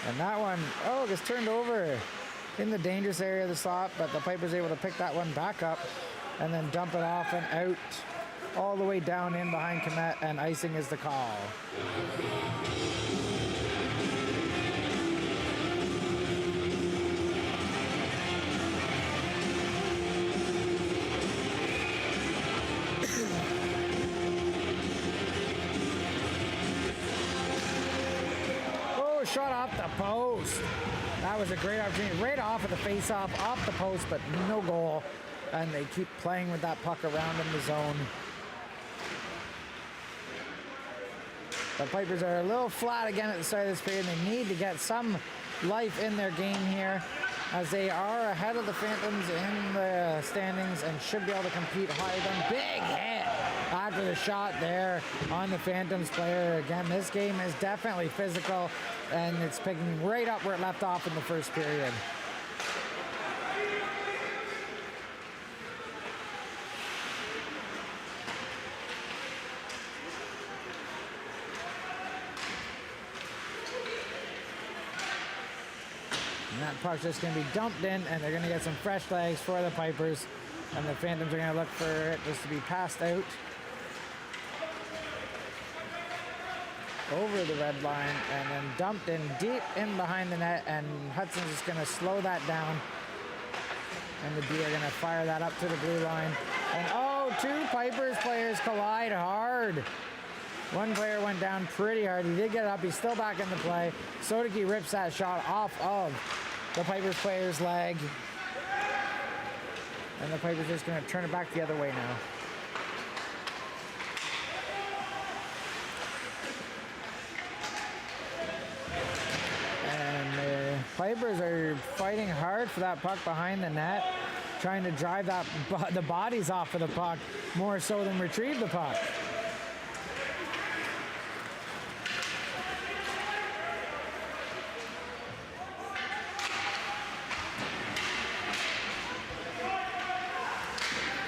And that one, gets turned over in the dangerous area of the slot, but the Piper's able to pick that one back up and then dump it off and out all the way down in behind Komet, and icing is the call. Shot off the post. That was a great opportunity. Right off of the face-off, off the post, but no goal. And they keep playing with that puck around in the zone. The Pipers are a little flat again at the start of this period. They need to get some life in their game here, as they are ahead of the Phantoms in the standings and should be able to compete higher than. Big hit after the shot there on the Phantoms player. Again, this game is definitely physical, and it's picking right up where it left off in the first period. And that puck's just going to be dumped in, and they're going to get some fresh legs for the Pipers. And the Phantoms are going to look for it just to be passed out over the red line and then dumped in deep in behind the net. And Hudson's just going to slow that down. And the D are going to fire that up to the blue line. And two Pipers players collide hard. One player went down pretty hard. He did get it up. He's still back in the play. Sodeki rips that shot off of the Pipers player's leg. And the Pipers just going to turn it back the other way now. And the Pipers are fighting hard for that puck behind the net, trying to drive the bodies off of the puck more so than retrieve the puck.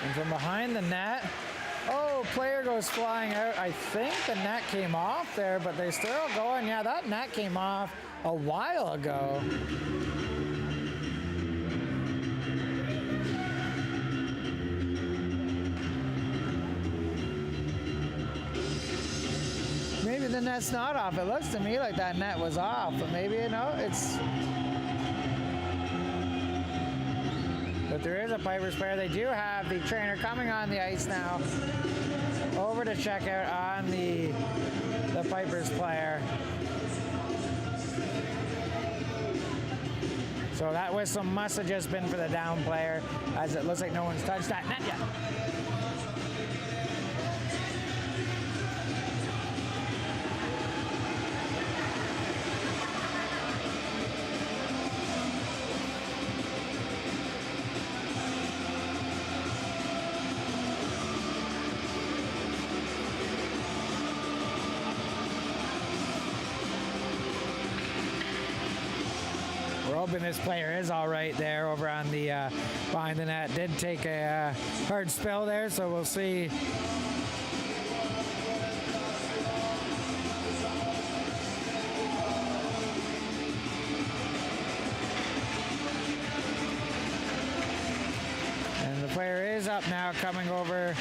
And from behind the net, player goes flying out. I think the net came off there, but they're still going. Yeah, that net came off a while ago. Maybe the net's not off. It looks to me like that net was off, but maybe, it's... But there is a Pipers player. They do have the trainer coming on the ice now over to check out on the Pipers player. So that whistle must have just been for the down player, as it looks like no one's touched that net yet. Hoping this player is all right there over on the behind the net. Did take a hard spell there, so we'll see. And the player is up now, coming over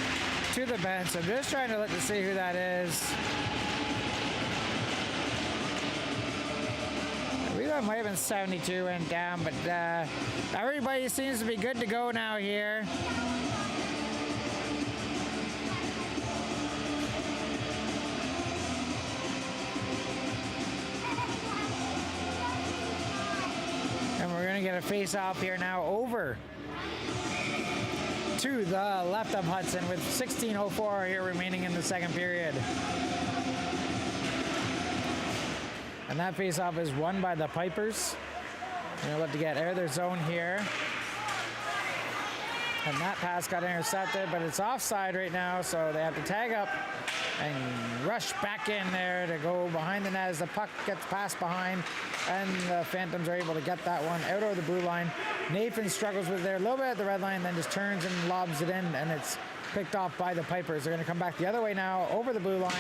to the bench. I'm just trying to look to see who that is. It might have been 72 went down, but everybody seems to be good to go now here. And we're going to get a face-off here now over to the left of Hudson with 16:04 here remaining in the second period. And that faceoff is won by the Pipers. They'll have to get out of their zone here. And that pass got intercepted, but it's offside right now, so they have to tag up and rush back in there to go behind the net as the puck gets passed behind. And the Phantoms are able to get that one out over the blue line. Nathan struggles with it there a little bit at the red line, then just turns and lobs it in, and it's picked off by the Pipers. They're going to come back the other way now over the blue line,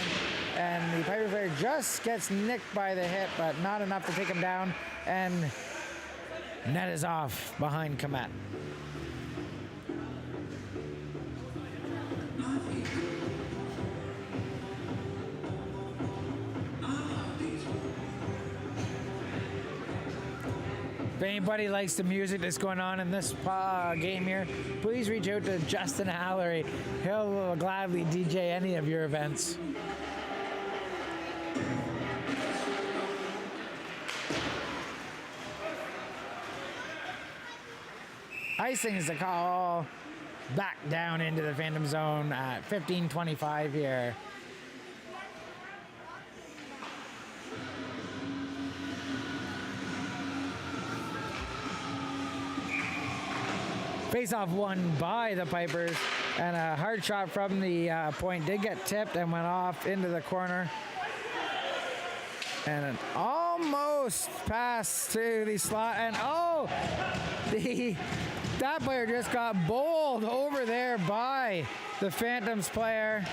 and the Piper player just gets nicked by the hit, but not enough to take him down, and net is off behind Komet. If anybody likes the music that's going on in this game here, please reach out to Justin Hallery. He'll gladly DJ any of your events. Icing is the call back down into the Phantom Zone at 15:25 here. Face-off won by the Pipers, and a hard shot from the point did get tipped and went off into the corner. And an almost pass to the slot, and that player just got bowled over there by the Phantoms player.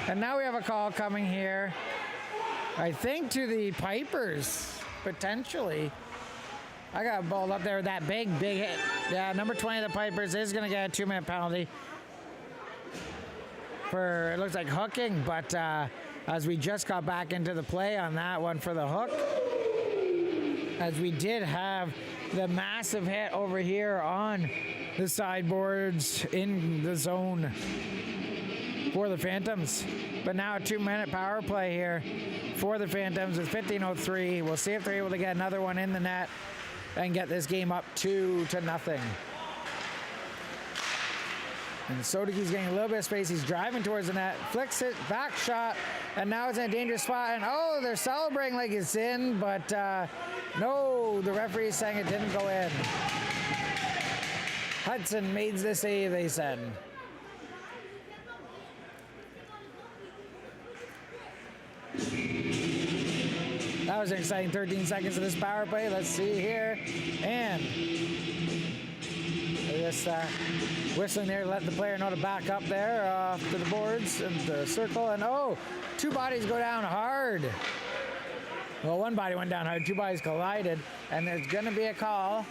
And now we have a call coming here, I think to the Pipers, potentially. I got bowled up there with that big hit. Yeah, number 20 of the Pipers is going to get a 2-minute penalty for, it looks like, hooking, but as we just got back into the play on that one for the hook, as we did have the massive hit over here on the sideboards in the zone for the Phantoms. But now a 2-minute power play here for the Phantoms with 15:03. We'll see if they're able to get another one in the net and get this game up 2-0. And Sodeke's getting a little bit of space. He's driving towards the net, flicks it, back shot, and now it's in a dangerous spot. And they're celebrating like it's in, but no, the referee is saying it didn't go in. Hudson made the save, they said. That was an exciting 13 seconds of this power play. Let's see here. And just whistling there to let the player know to back up there to the boards and the circle. And two bodies go down hard. Well, one body went down hard, two bodies collided, and there's going to be a call.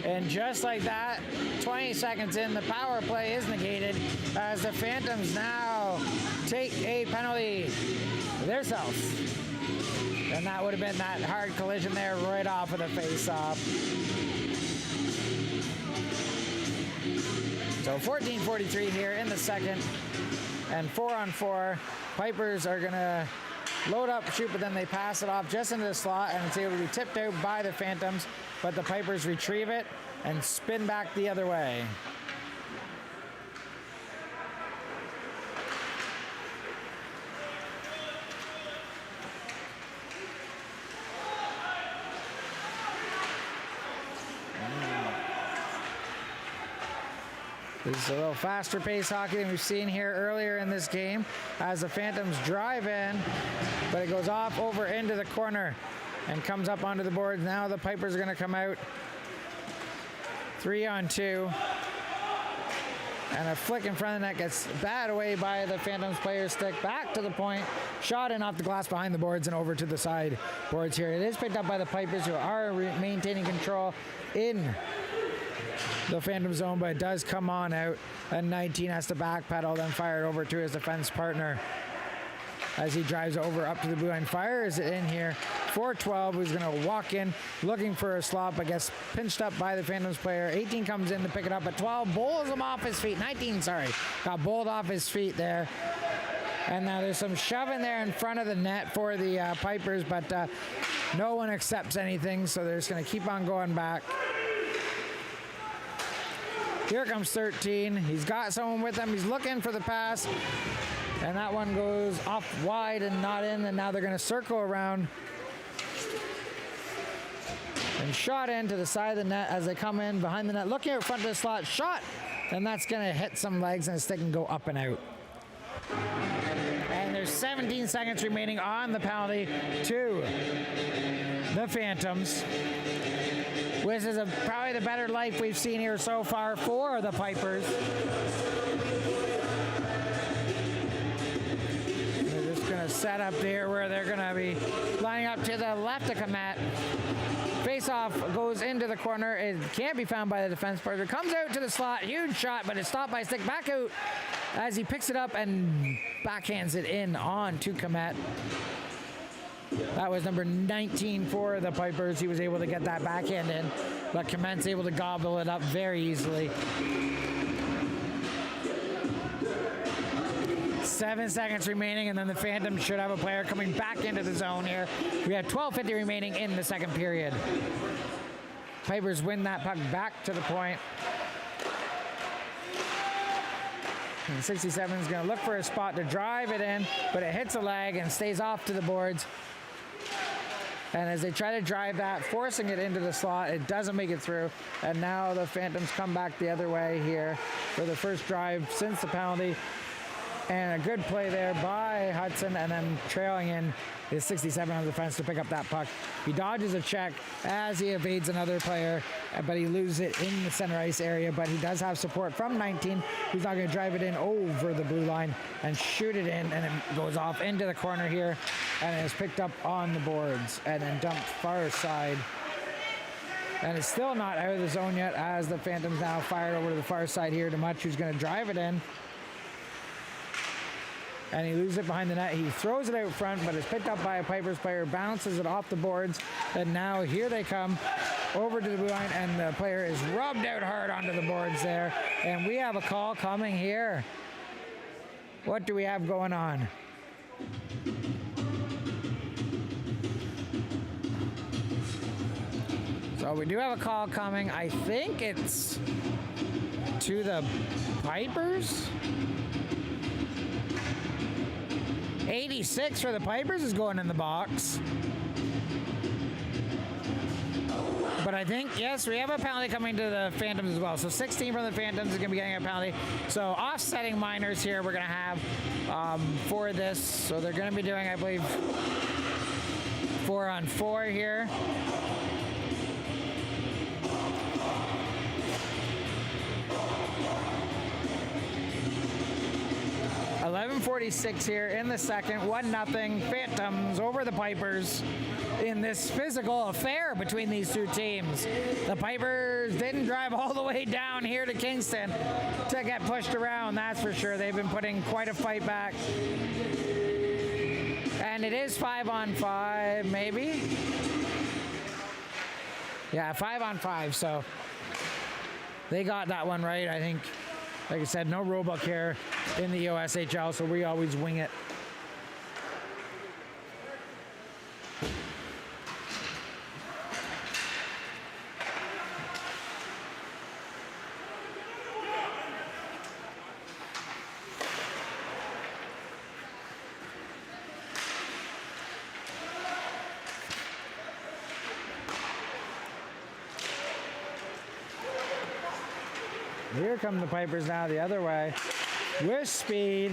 And just like that, 20 seconds in, the power play is negated as the Phantoms now take a penalty themselves. And that would have been that hard collision there right off of the face-off. So 14:43 here in the second, and 4-on-4. Pipers are going to load up, shoot, but then they pass it off just into the slot, and it's able to be tipped out by the Phantoms, but the Pipers retrieve it and spin back the other way. This is a little faster pace hockey than we've seen here earlier in this game as the Phantoms drive in, but it goes off over into the corner and comes up onto the board. Now the Pipers are going to come out 3-on-2. And a flick in front of the net gets batted away by the Phantoms player's stick. Back to the point. Shot in off the glass behind the boards and over to the side boards here. It is picked up by the Pipers, who are maintaining control in the Phantom Zone, but it does come on out. And 19 has to backpedal, then fire it over to his defense partner as he drives over up to the blue line. Fires it in here for 12, who's going to walk in looking for a slot, but gets pinched up by the Phantoms player. 18 comes in to pick it up, but 12 bowls him off his feet. 19, got bowled off his feet there. And now there's some shoving there in front of the net for the Pipers, but no one accepts anything, so they're just going to keep on going back. Here comes 13. He's got someone with him. He's looking for the pass. And that one goes off wide and not in. And now they're going to circle around. And shot into the side of the net as they come in behind the net. Looking at front of the slot. Shot. And that's going to hit some legs and the stick and go up and out. And there's 17 seconds remaining on the penalty to the Phantoms. This is probably the better life we've seen here so far for the Pipers. They're just going to set up there where they're going to be lining up to the left of Komet. Face-off goes into the corner. It can't be found by the defense partner. Comes out to the slot. Huge shot, but it's stopped by stick. Back out as he picks it up and backhands it in on to Komet. That was number 19 for the Pipers. He was able to get that backhand in, but Komet's able to gobble it up very easily. 7 seconds remaining, and then the Phantoms should have a player coming back into the zone here. We have 12:50 remaining in the second period. Pipers win that puck back to the point. And 67 is going to look for a spot to drive it in, but it hits a leg and stays off to the boards. And as they try to drive that, forcing it into the slot, it doesn't make it through. And now the Phantoms come back the other way here for the first drive since the penalty. And a good play there by Hudson, and then trailing in is 67 on the defense to pick up that puck. He dodges a check as he evades another player, but he loses it in the center ice area. But he does have support from 19, who's not going to drive it in over the blue line and shoot it in, and it goes off into the corner here, and is picked up on the boards and then dumped far side. And it's still not out of the zone yet, as the Phantoms now fire over to the far side here to Much, who's going to drive it in. And he loses it behind the net. He throws it out front, but it's picked up by a Pipers player, bounces it off the boards, and now here they come over to the blue line, and the player is rubbed out hard onto the boards there. And we have a call coming here. What do we have going on? So we do have a call coming. I think it's to the Pipers. 86 for the Pipers is going in the box. But I think, yes, we have a penalty coming to the Phantoms as well. So 16 from the Phantoms is going to be getting a penalty. So offsetting minors here we're going to have for this. So they're going to be doing, I believe, 4-on-4 here. .46 here in the second. 1-0 Phantoms over the Pipers in this physical affair between these two teams. The Pipers didn't drive all the way down here to Kingston to get pushed around, that's for sure. They've been putting quite a fight back. And it is 5-on-5, maybe? Yeah, 5-on-5, so they got that one right, I think. Like I said, no rulebook here in the USHL, so we always wing it. Here come the Pipers now the other way with speed.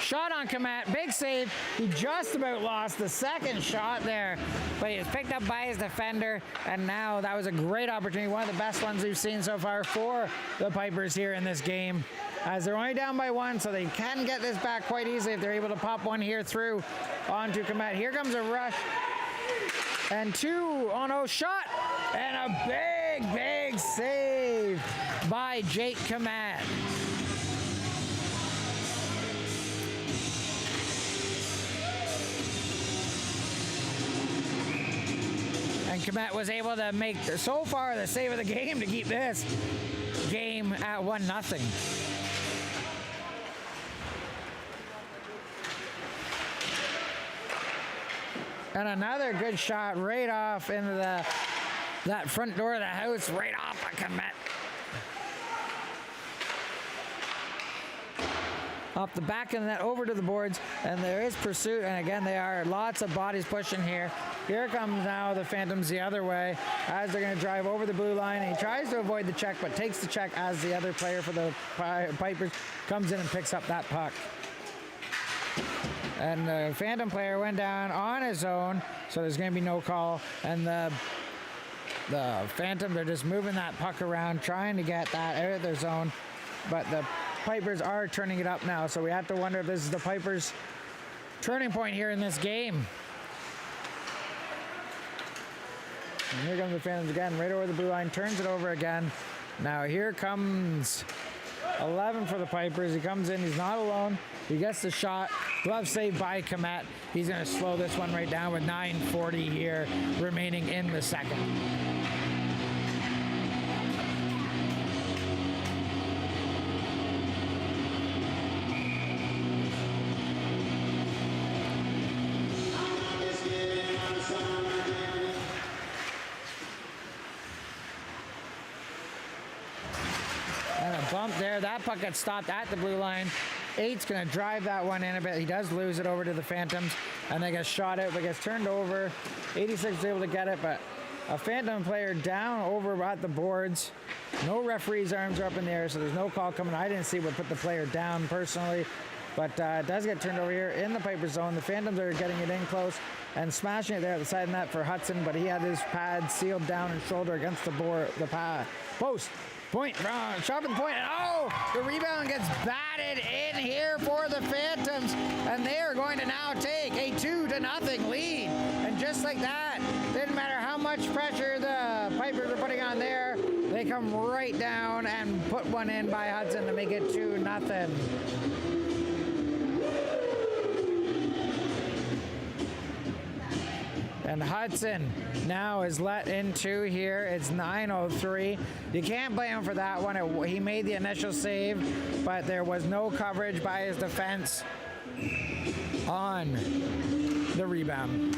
Shot on Komet, big save. He just about lost the second shot there, but he was picked up by his defender, and now that was a great opportunity, one of the best ones we've seen so far for the Pipers here in this game, as they're only down by 1, so they can get this back quite easily if they're able to pop one here through onto Komet. Here comes a rush, and 2 on a shot, and a big save by Jake Komet. And Komet was able to make, so far, the save of the game to keep this game at 1-0. And another good shot right off into that front door of the house, right off of Komet. Off the back of the net, over to the boards, and there is pursuit, and again, there are lots of bodies pushing here. Here comes now the Phantoms the other way, as they're going to drive over the blue line, and he tries to avoid the check, but takes the check as the other player for the Pipers comes in and picks up that puck. And the Phantom player went down on his own, so there's going to be no call. And the Phantom, they're just moving that puck around, trying to get that out of their zone. But the Pipers are turning it up now, so we have to wonder if this is the Pipers' turning point here in this game. And here comes the Phantoms again, right over the blue line, turns it over again. Now here comes 11 for the Pipers. He comes in, he's not alone. He gets the shot. Glove saved by Komet. He's going to slow this one right down with 9:40 here remaining in the second. And a bump there. That puck gets stopped at the blue line. 8's going to drive that one in a bit. He does lose it over to the Phantoms, and they get shot out, but gets turned over. 86 is able to get it, but a Phantom player down over at the boards. No referee's arms are up in the air, so there's no call coming. I didn't see what put the player down personally, but it does get turned over here in the Piper zone. The Phantoms are getting it in close and smashing it there at the side of the net for Hudson, but he had his pad sealed down and shoulder against the post. Point, shot from the point, and oh, the rebound gets batted in here for the Phantoms, and they are going to now take a 2-0 lead. And just like that, didn't matter how much pressure the Pipers are putting on there, they come right down and put one in by Hudson to make it 2-0. And Hudson now is let into here. It's 9:03. You can't blame him for that one. He made the initial save, but there was no coverage by his defense on the rebound.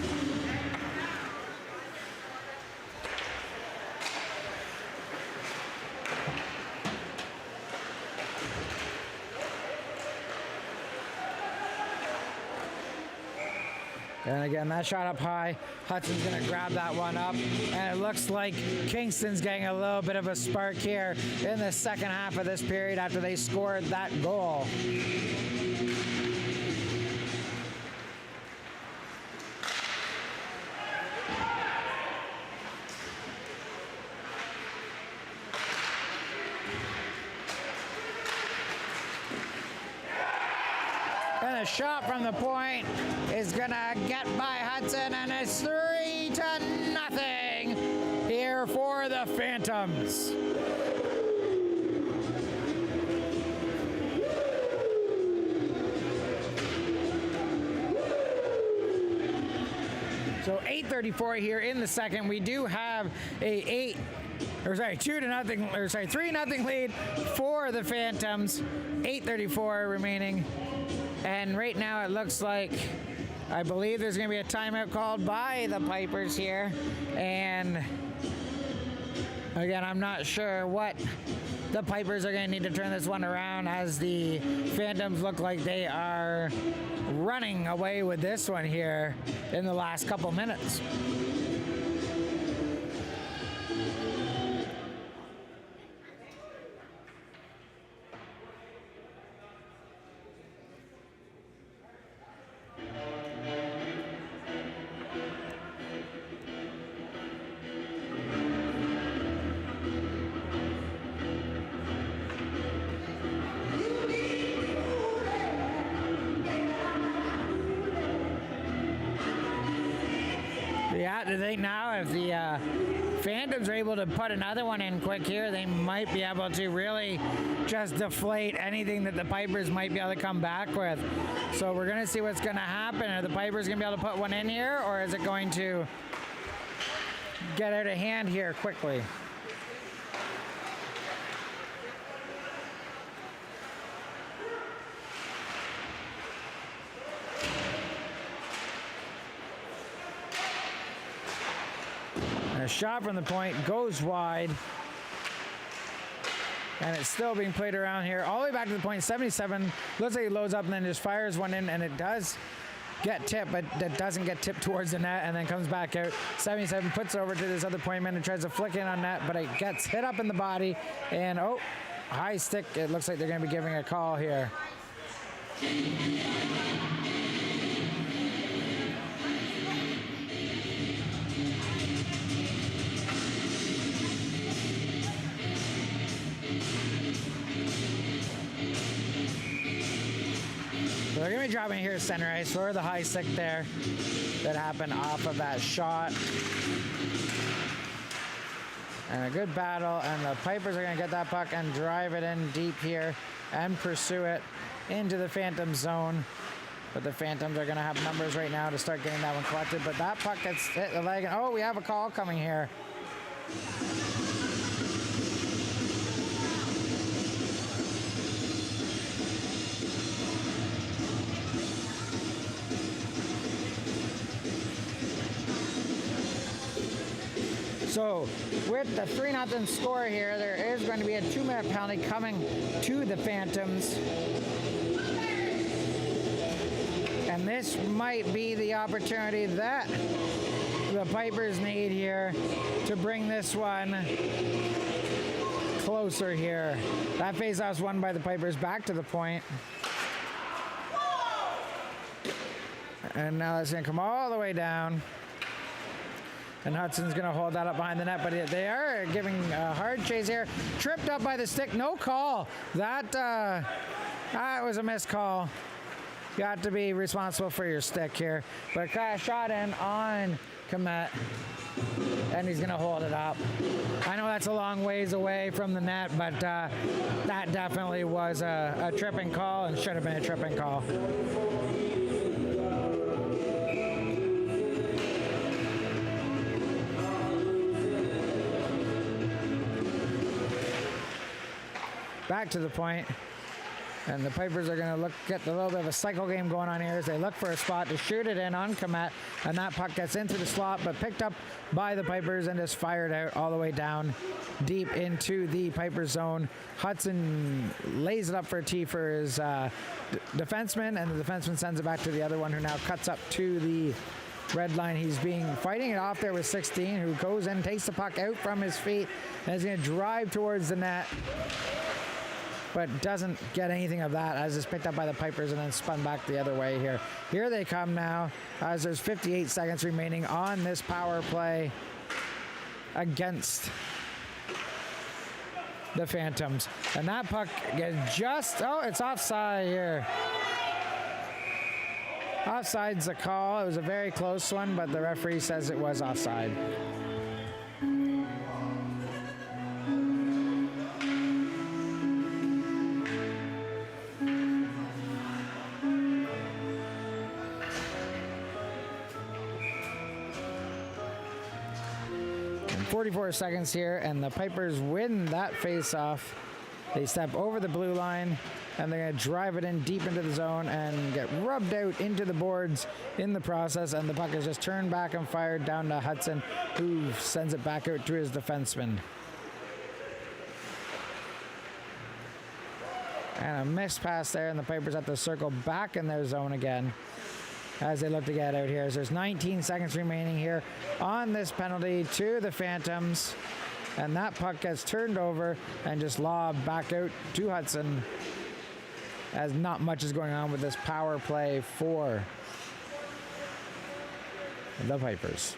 And again, that shot up high. Hudson's going to grab that one up. And it looks like Kingston's getting a little bit of a spark here in the second half of this period after they scored that goal. And a shot from the point is gonna get by Hudson, and it's 3-0 here for the Phantoms. So 8:34 here in the second. We do have a 3-0 lead for the Phantoms. 8:34 remaining. And right now it looks like, I believe there's going to be a timeout called by the Pipers here. And again, I'm not sure what the Pipers are going to need to turn this one around, as the Phantoms look like they are running away with this one here in the last couple minutes. Yeah, I think now if the Phantoms are able to put another one in quick here, they might be able to really just deflate anything that the Pipers might be able to come back with. So we're going to see what's going to happen. Are the Pipers going to be able to put one in here, or is it going to get out of hand here quickly? And a shot from the point goes wide. And it's still being played around here. All the way back to the point, 77. Looks like he loads up and then just fires one in, and it does get tipped, but it doesn't get tipped towards the net and then comes back out. 77 puts it over to this other point man and tries to flick in on net, but it gets hit up in the body. And oh, high stick. It looks like they're going to be giving a call here. going to be dropping here center ice for the high stick there that happened off of that shot. And a good battle, and the Pipers are going to get that puck and drive it in deep here and pursue it into the Phantom zone. But the Phantoms are going to have numbers right now to start getting that one collected. But that puck gets hit the leg. Oh, we have a call coming here. So with the 3-0 score here, there is going to be a 2-minute penalty coming to the Phantoms. And this might be the opportunity that the Pipers need here to bring this one closer here. That faceoff's won by the Pipers back to the point. And now that's going to come all the way down. And Hudson's going to hold that up behind the net, but they are giving a hard chase here. Tripped up by the stick, no call. That was a missed call. You have to be responsible for your stick here. But shot in on Komet, and he's going to hold it up. I know that's a long ways away from the net, but that definitely was a tripping call and should have been a tripping call. Back to the point. And the Pipers are going to get a little bit of a cycle game going on here as they look for a spot to shoot it in on Komet. And that puck gets into the slot, but picked up by the Pipers and is fired out all the way down deep into the Piper zone. Hudson lays it up for a tee for his defenseman, and the defenseman sends it back to the other one, who now cuts up to the red line. He's fighting it off there with 16, who goes in, takes the puck out from his feet, and is going to drive towards the net, but doesn't get anything of that as it's picked up by the Pipers and then spun back the other way here. Here they come now as there's 58 seconds remaining on this power play against the Phantoms. And that puck gets it's offside here. Offside's the call. It was a very close one, but the referee says it was offside. 44 seconds here, and the Pipers win that face-off. They step over the blue line, and they're going to drive it in deep into the zone and get rubbed out into the boards in the process, and the puck is just turned back and fired down to Hudson, who sends it back out to his defenseman. And a missed pass there, and the Pipers have to circle back in their zone again as they look to get out here. As there's 19 seconds remaining here on this penalty to the Phantoms. And that puck gets turned over and just lobbed back out to Hudson, as not much is going on with this power play for the Pipers.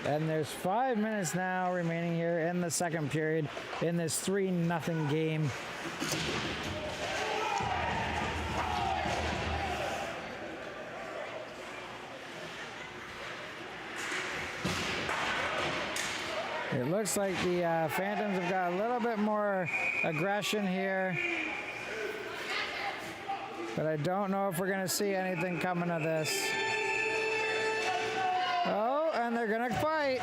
And there's 5 minutes now remaining here in the second period in this 3-0 game. It looks like the Phantoms have got a little bit more aggression here, but I don't know if we're going to see anything coming of this. Oh, and they're going to fight.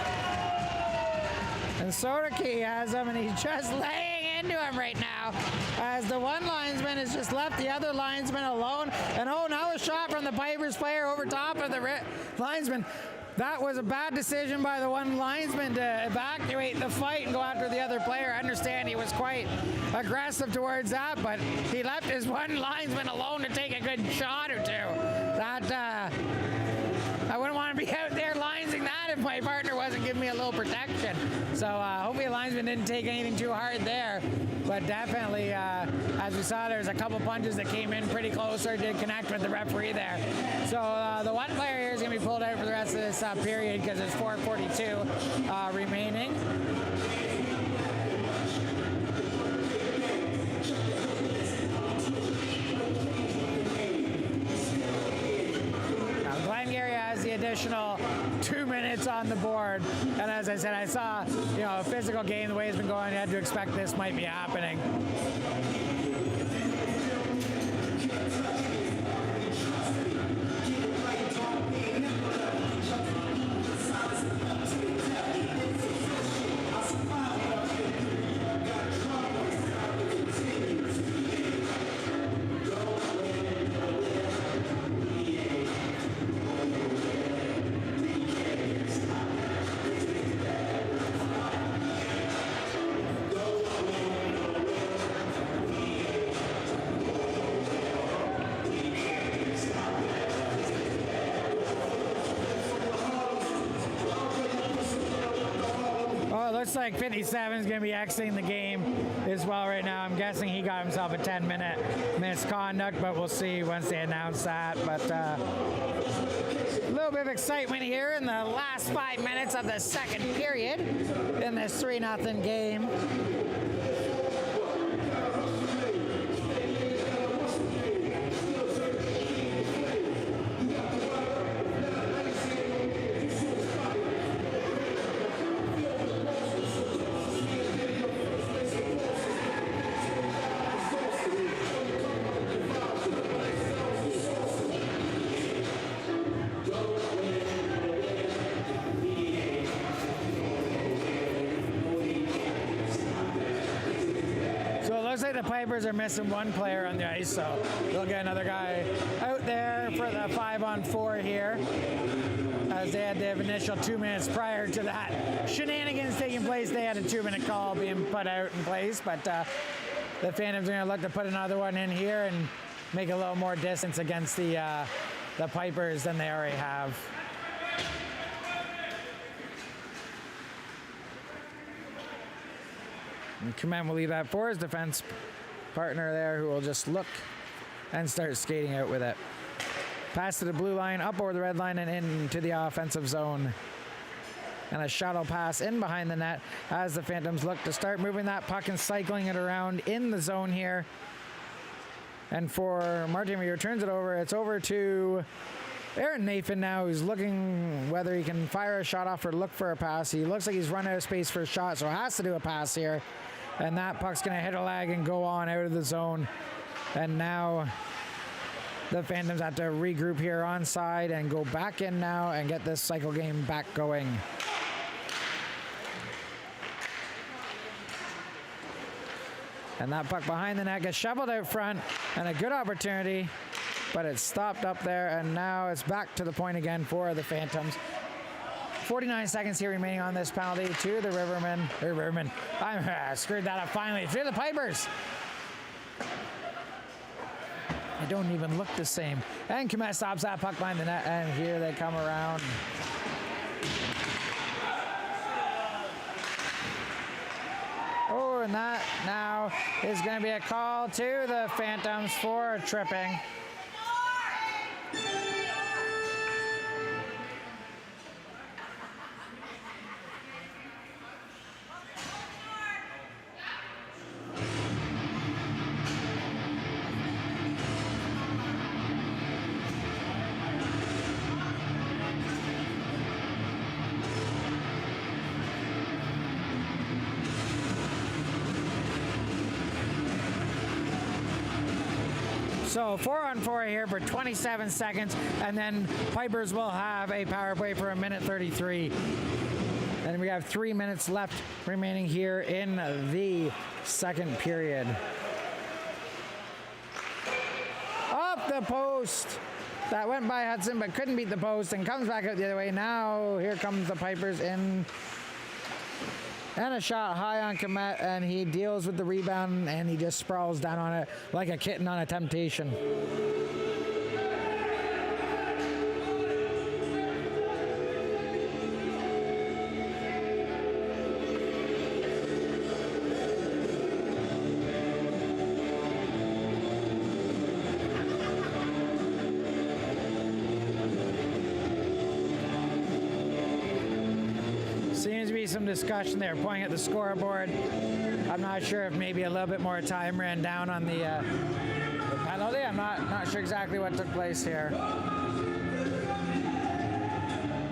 And Sodaki has him, and he's just laying into him right now as the one linesman has just left the other linesman alone. And oh, now a shot from the Pipers player over top of the linesman. That was a bad decision by the one linesman to evacuate the fight and go after the other player. I understand he was quite aggressive towards that, but he left his one linesman alone to take a good shot or two. That I wouldn't want to be out there linesing that if my partner wasn't giving me a little protection. So hopefully the linesman didn't take anything too hard there. But definitely, as we saw, there's a couple punches that came in pretty close or did connect with the referee there. So the one player here is going to be pulled out for the rest of this period because it's 4:42 remaining. Now Glengarry has the additional 2 minutes on the board, and as I said, I saw a physical game the way it's been going. You had to expect this might be happening. Looks like 57 is going to be exiting the game as well right now. I'm guessing he got himself a 10-minute misconduct, but we'll see once they announce that. But a little bit of excitement here in the last 5 minutes of the second period in this 3-0 game. Looks like the Pipers are missing one player on the ice, so they'll get another guy out there for the 5-on-4 here, as they had the initial 2 minutes prior to that shenanigans taking place. They had a 2-minute call being put out in place, but the Phantoms are going to look to put another one in here and make a little more distance against the Pipers than they already have. And Clement will leave that for his defense partner there, who will just look and start skating out with it. Pass to the blue line, up over the red line, and into the offensive zone. And a shuttle pass in behind the net as the Phantoms look to start moving that puck and cycling it around in the zone here. And for Martin, he returns it over. It's over to Aaron Nathan now, who's looking whether he can fire a shot off or look for a pass. He looks like he's run out of space for a shot, so has to do a pass here. And that puck's going to hit a leg and go on out of the zone. And now the Phantoms have to regroup here on side and go back in now and get this cycle game back going. And that puck behind the net gets shoveled out front, and a good opportunity, but it's stopped up there, and now it's back to the point again for the Phantoms. 49 seconds here remaining on this penalty to the Rivermen. I screwed that up finally. To the Pipers. They don't even look the same. And Komet stops that puck behind the net, and here they come around. Oh, and that now is going to be a call to the Phantoms for tripping. So 4-on-4 here for 27 seconds, and then Pipers will have a power play for 1:33. And we have 3 minutes left remaining here in the second period. Off the post, that went by Hudson but couldn't beat the post and comes back out the other way. Now here comes the Pipers in. And a shot high on Komet, and he deals with the rebound, and he just sprawls down on it like a kitten on a temptation. Seems to be some discussion there, pointing at the scoreboard. I'm not sure if maybe a little bit more time ran down on the penalty. I'm not sure exactly what took place here.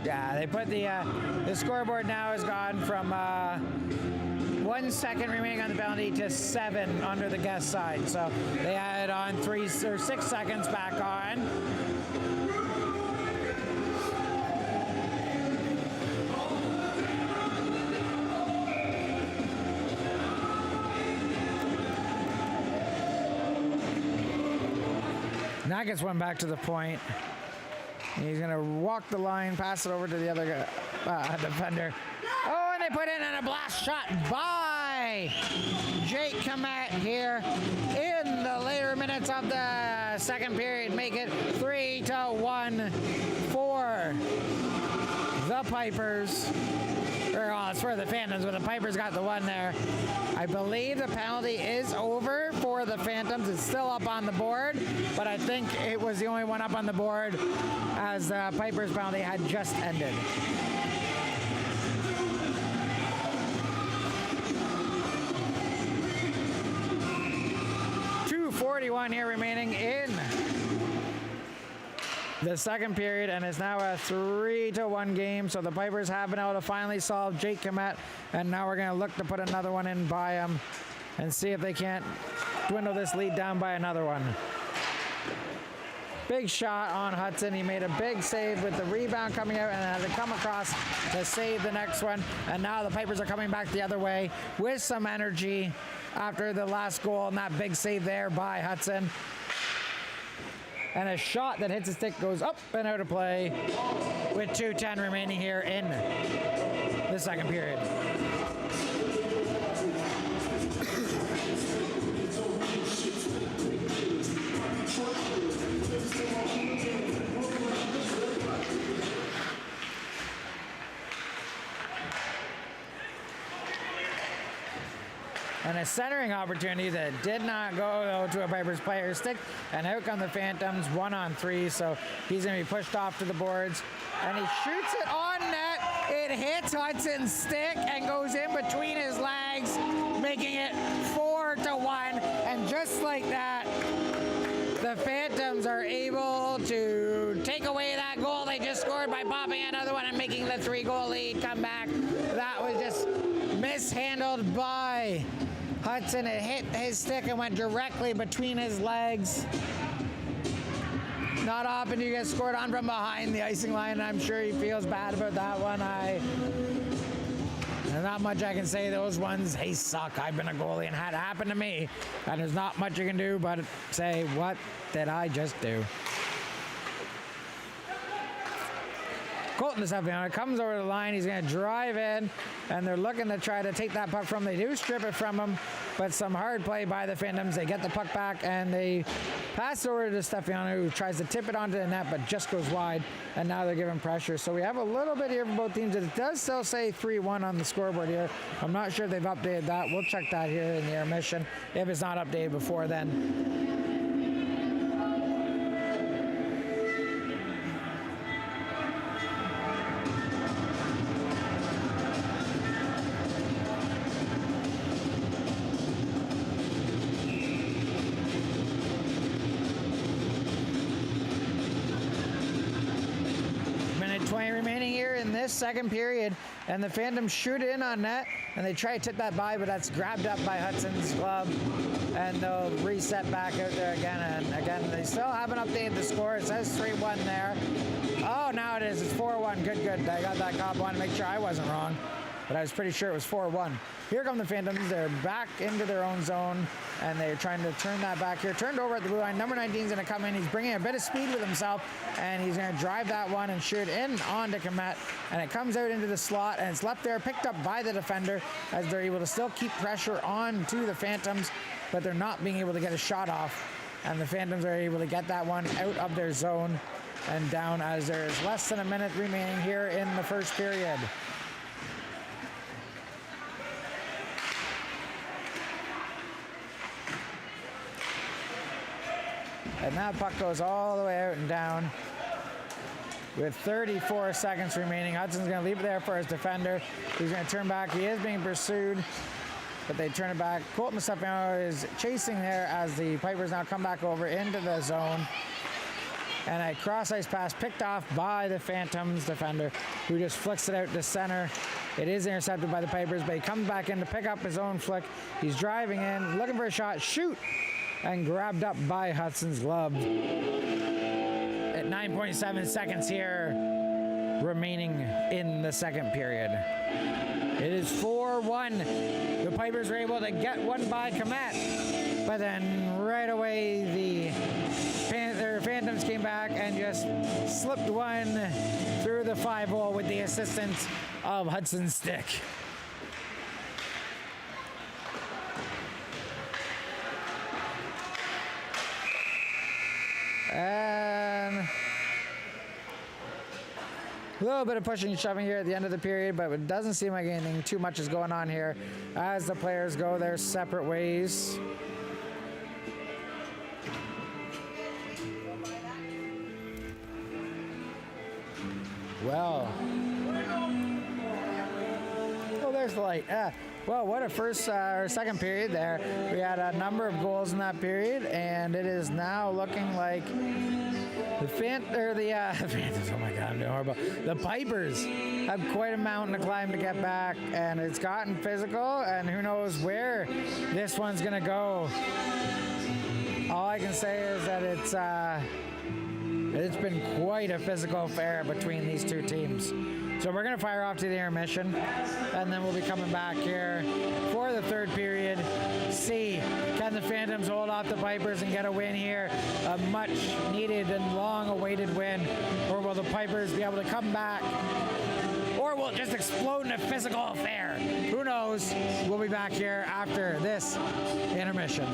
Yeah, they put the scoreboard now has gone from 1 second remaining on the penalty to 7 under the guest side. So they added on 3 or 6 seconds back on. That gets one back to the point. He's going to walk the line, pass it over to the other defender. Oh, and they put in a blast shot by Jake Komet here in the later minutes of the second period. Make it 3-1 for the Pipers. It's for the Phantoms, but the Pipers got the one there. I believe the penalty is over for the Phantoms. It's still up on the board, but I think it was the only one up on the board as the Pipers penalty had just ended. .241 here remaining in the second period, and it's now a 3-1 game. So the Pipers have been able to finally solve Jake Komet, and now we're going to look to put another one in by him and see if they can't dwindle this lead down by another one. Big shot on Hudson. He made a big save with the rebound coming out and had to come across to save the next one. And now the Pipers are coming back the other way with some energy after the last goal and that big save there by Hudson. And a shot that hits the stick goes up and out of play with 2:10 remaining here in the second period. And a centering opportunity that did not go to a Pipers player stick, and out come the Phantoms 1-on-3, so he's going to be pushed off to the boards, and he shoots it on net. It hits Hudson's stick and goes in between his legs, making it 4-1, and just like that, the Phantoms are able to take away that goal they just scored by popping another one and making the 3-goal lead come back. That was just mishandled by Hudson. It hit his stick and went directly between his legs. Not often you get scored on from behind the icing line, and I'm sure he feels bad about that one. There's not much I can say. Those ones, they suck. I've been a goalie and had it happen to me. And there's not much you can do but say, what did I just do? Colton Stefano comes over the line. He's going to drive in, and they're looking to try to take that puck from him. They do strip it from him, but some hard play by the Phantoms. They get the puck back, and they pass it over to Stefano, who tries to tip it onto the net, but just goes wide, and now they're giving pressure. So we have a little bit here for both teams. It does still say 3-1 on the scoreboard here. I'm not sure they've updated that. We'll check that here in the intermission if it's not updated before then. Second period, and the Phantoms shoot in on net, and they try to tip that by, but that's grabbed up by Hudson's glove, and they'll reset back out there again. And again, they still haven't updated the score. It says 3-1 there. Oh, now it is. It's 4-1. Good. I got that cop. Want to make sure I wasn't wrong. but I was pretty sure it was 4-1. Here come the Phantoms. They're back into their own zone, and they're trying to turn that back here. Turned over at the blue line. Number 19 is going to come in. He's bringing a bit of speed with himself, and he's going to drive that one and shoot in onto Komet, and it comes out into the slot, and it's left there, picked up by the defender, as they're able to still keep pressure on to the Phantoms, but they're not being able to get a shot off, and the Phantoms are able to get that one out of their zone and down, as there's less than a minute remaining here in the first period. And that puck goes all the way out and down with 34 seconds remaining. Hudson's going to leave it there for his defender. He's going to turn back. He is being pursued, but they turn it back. Colton Stefano is chasing there as the Pipers now come back over into the zone. And a cross-ice pass picked off by the Phantoms defender, who just flicks it out to center. It is intercepted by the Pipers, but he comes back in to pick up his own flick. He's driving in, looking for a shot, shoot, and grabbed up by Hudson's glove. At 9.7 seconds here remaining in the second period. It is 4-1. The Pipers were able to get one by Komet, but then right away the Phantoms came back and just slipped one through the 5-hole with the assistance of Hudson's stick. And a little bit of pushing and shoving here at the end of the period, but it doesn't seem like anything too much is going on here as the players go their separate ways. Well, there's the light. Well, what a first or second period there. We had a number of goals in that period, and it is now looking like the Phantoms, oh my God, I'm doing horrible. The Pipers have quite a mountain to climb to get back, and it's gotten physical, and who knows where this one's gonna go. All I can say is that it's been quite a physical affair between these two teams. So we're going to fire off to the intermission, and then we'll be coming back here for the third period. See, can the Phantoms hold off the Pipers and get a win here? A much needed and long awaited win. Or will the Pipers be able to come back? Or will it just explode in a physical affair? Who knows? We'll be back here after this intermission.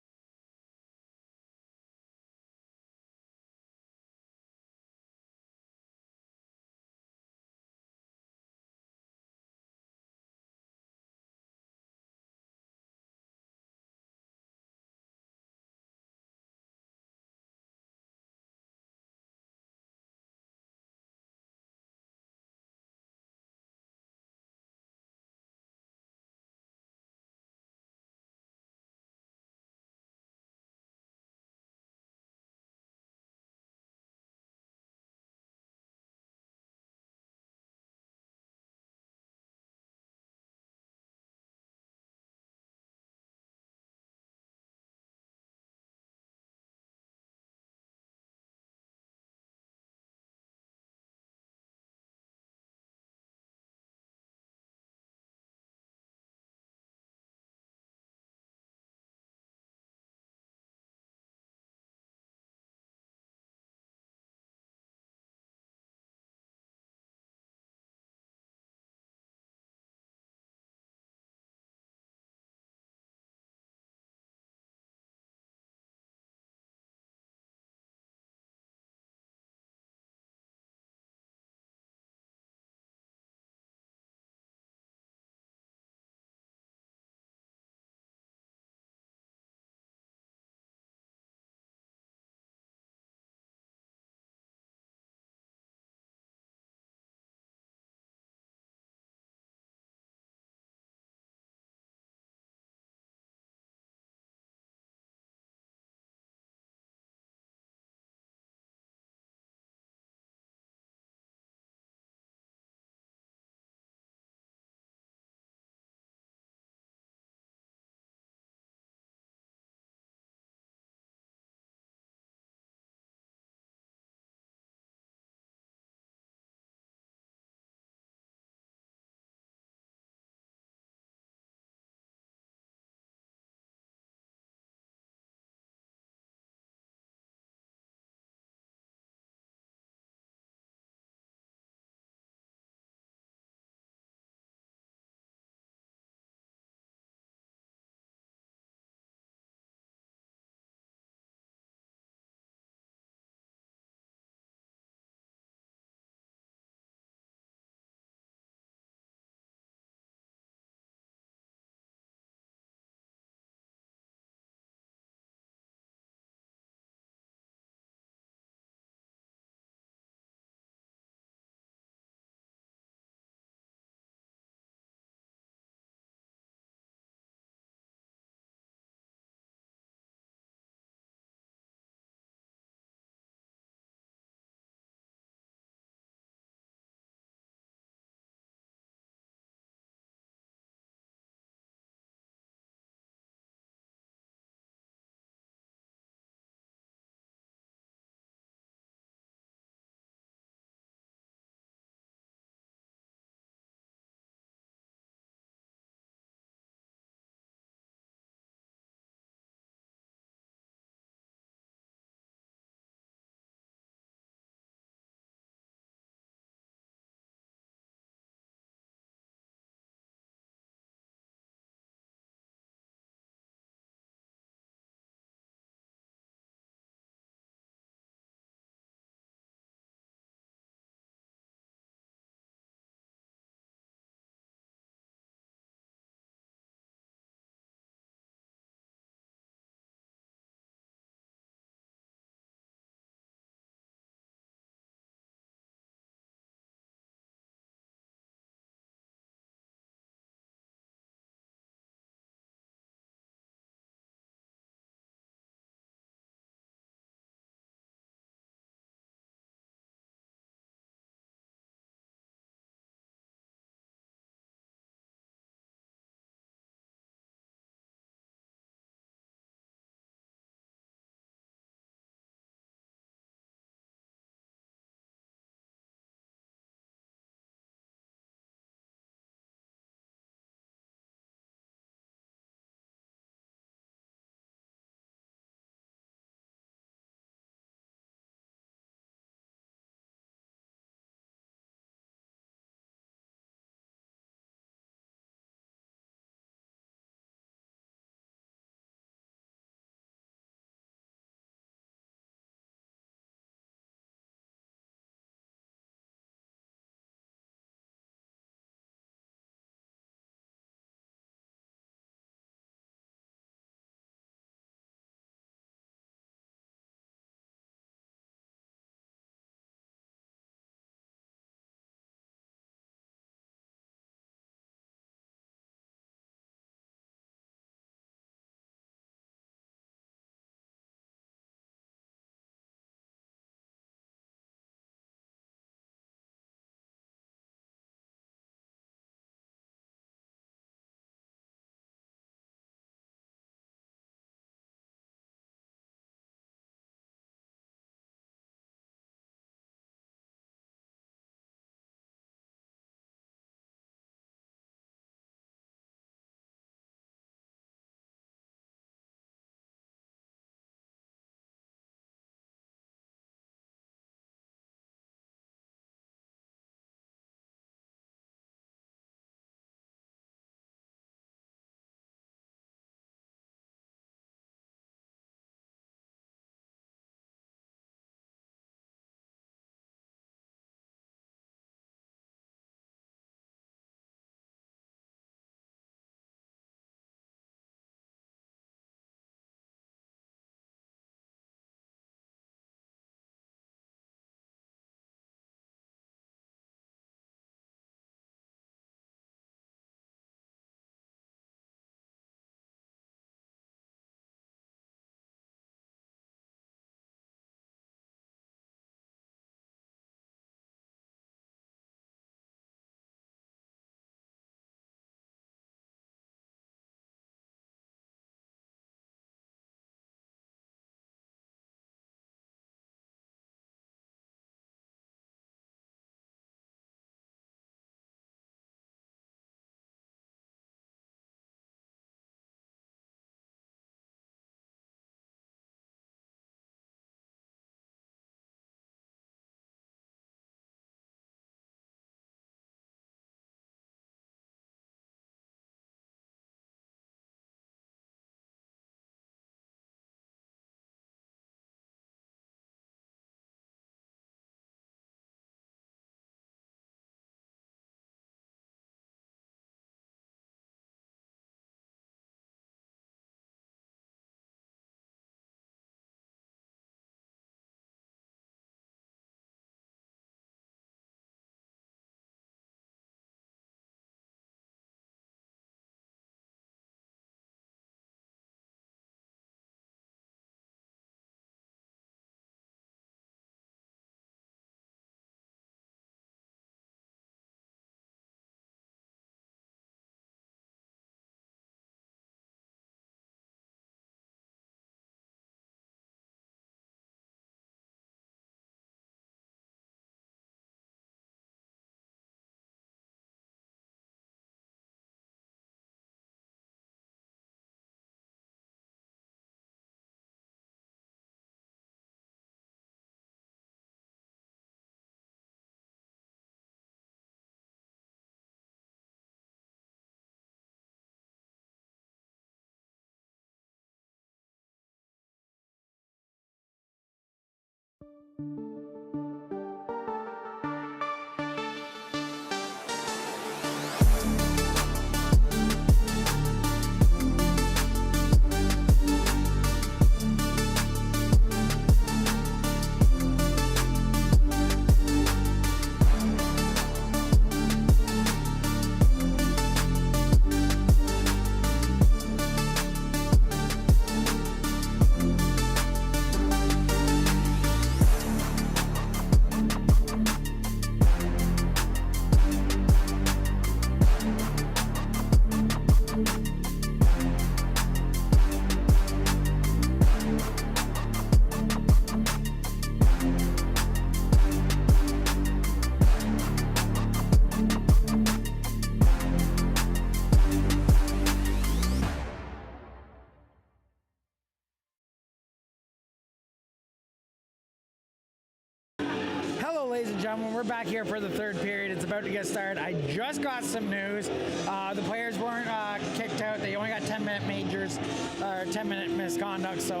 ladies and gentlemen, we're back here for the third period. It's about to get started. I just got some news. The players weren't kicked out. They only got 10-minute majors or 10-minute misconduct. So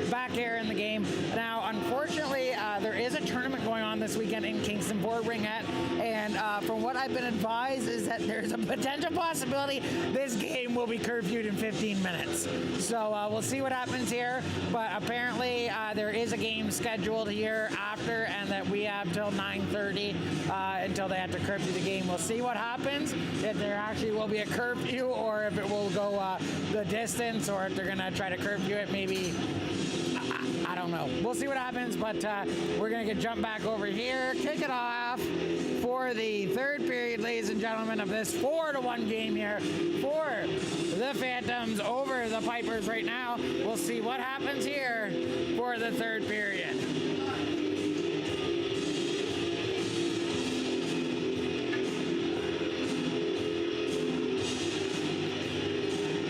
back here in the game. Now, unfortunately, there is a tournament going on this weekend in Kingston for Ringette. And from what I've been advised is that there's a potential possibility this game will be curfewed in 15 minutes. So we'll see what happens here. But apparently there is a game scheduled here after, and that we have till 9:30 until they have to curfew the game. We'll see what happens, if there actually will be a curfew or if it will go the distance, or if they're going to try to curfew it maybe. I don't know. We'll see what happens, but we're going to jump back over here, kick it off for the third period, ladies and gentlemen, of this 4-1 game here for the Phantoms over the Pipers right now. We'll see what happens here for the third period.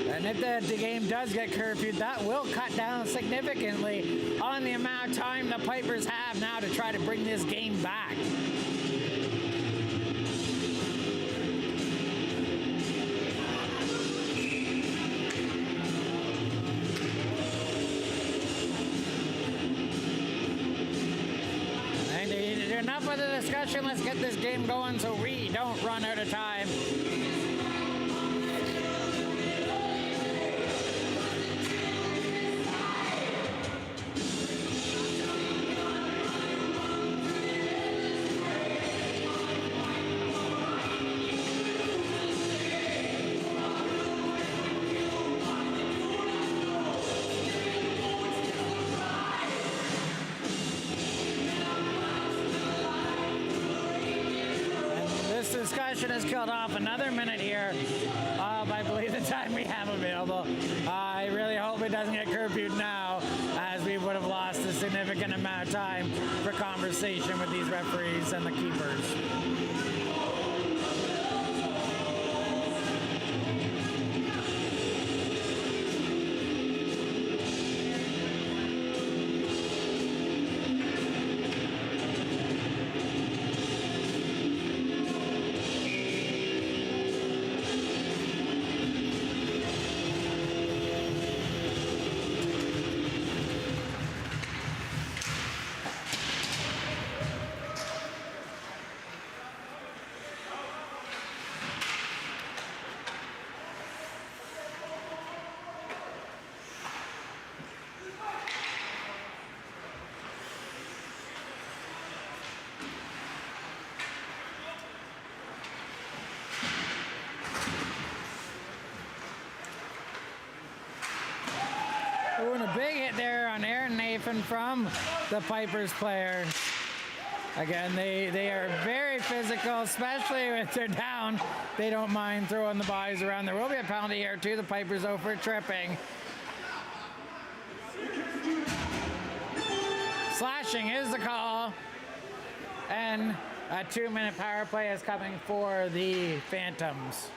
And if the game does get curfewed, that will cut down significantly on the amount of time the Pipers have now to try to bring this game back. And enough of the discussion. Let's get this game going so we don't run out of time. Discussion has killed off another minute here. I believe the time we have available. I really hope it doesn't get curfewed now, as we would have lost a significant amount of time for conversation with these referees and the keepers. Doing a big hit there on Aaron Nathan from the Pipers players. Again, they are very physical, especially if they're down. They don't mind throwing the bodies around. There will be a penalty here to the Pipers, though, for tripping. Slashing is the call. And a 2-minute power play is coming for the Phantoms.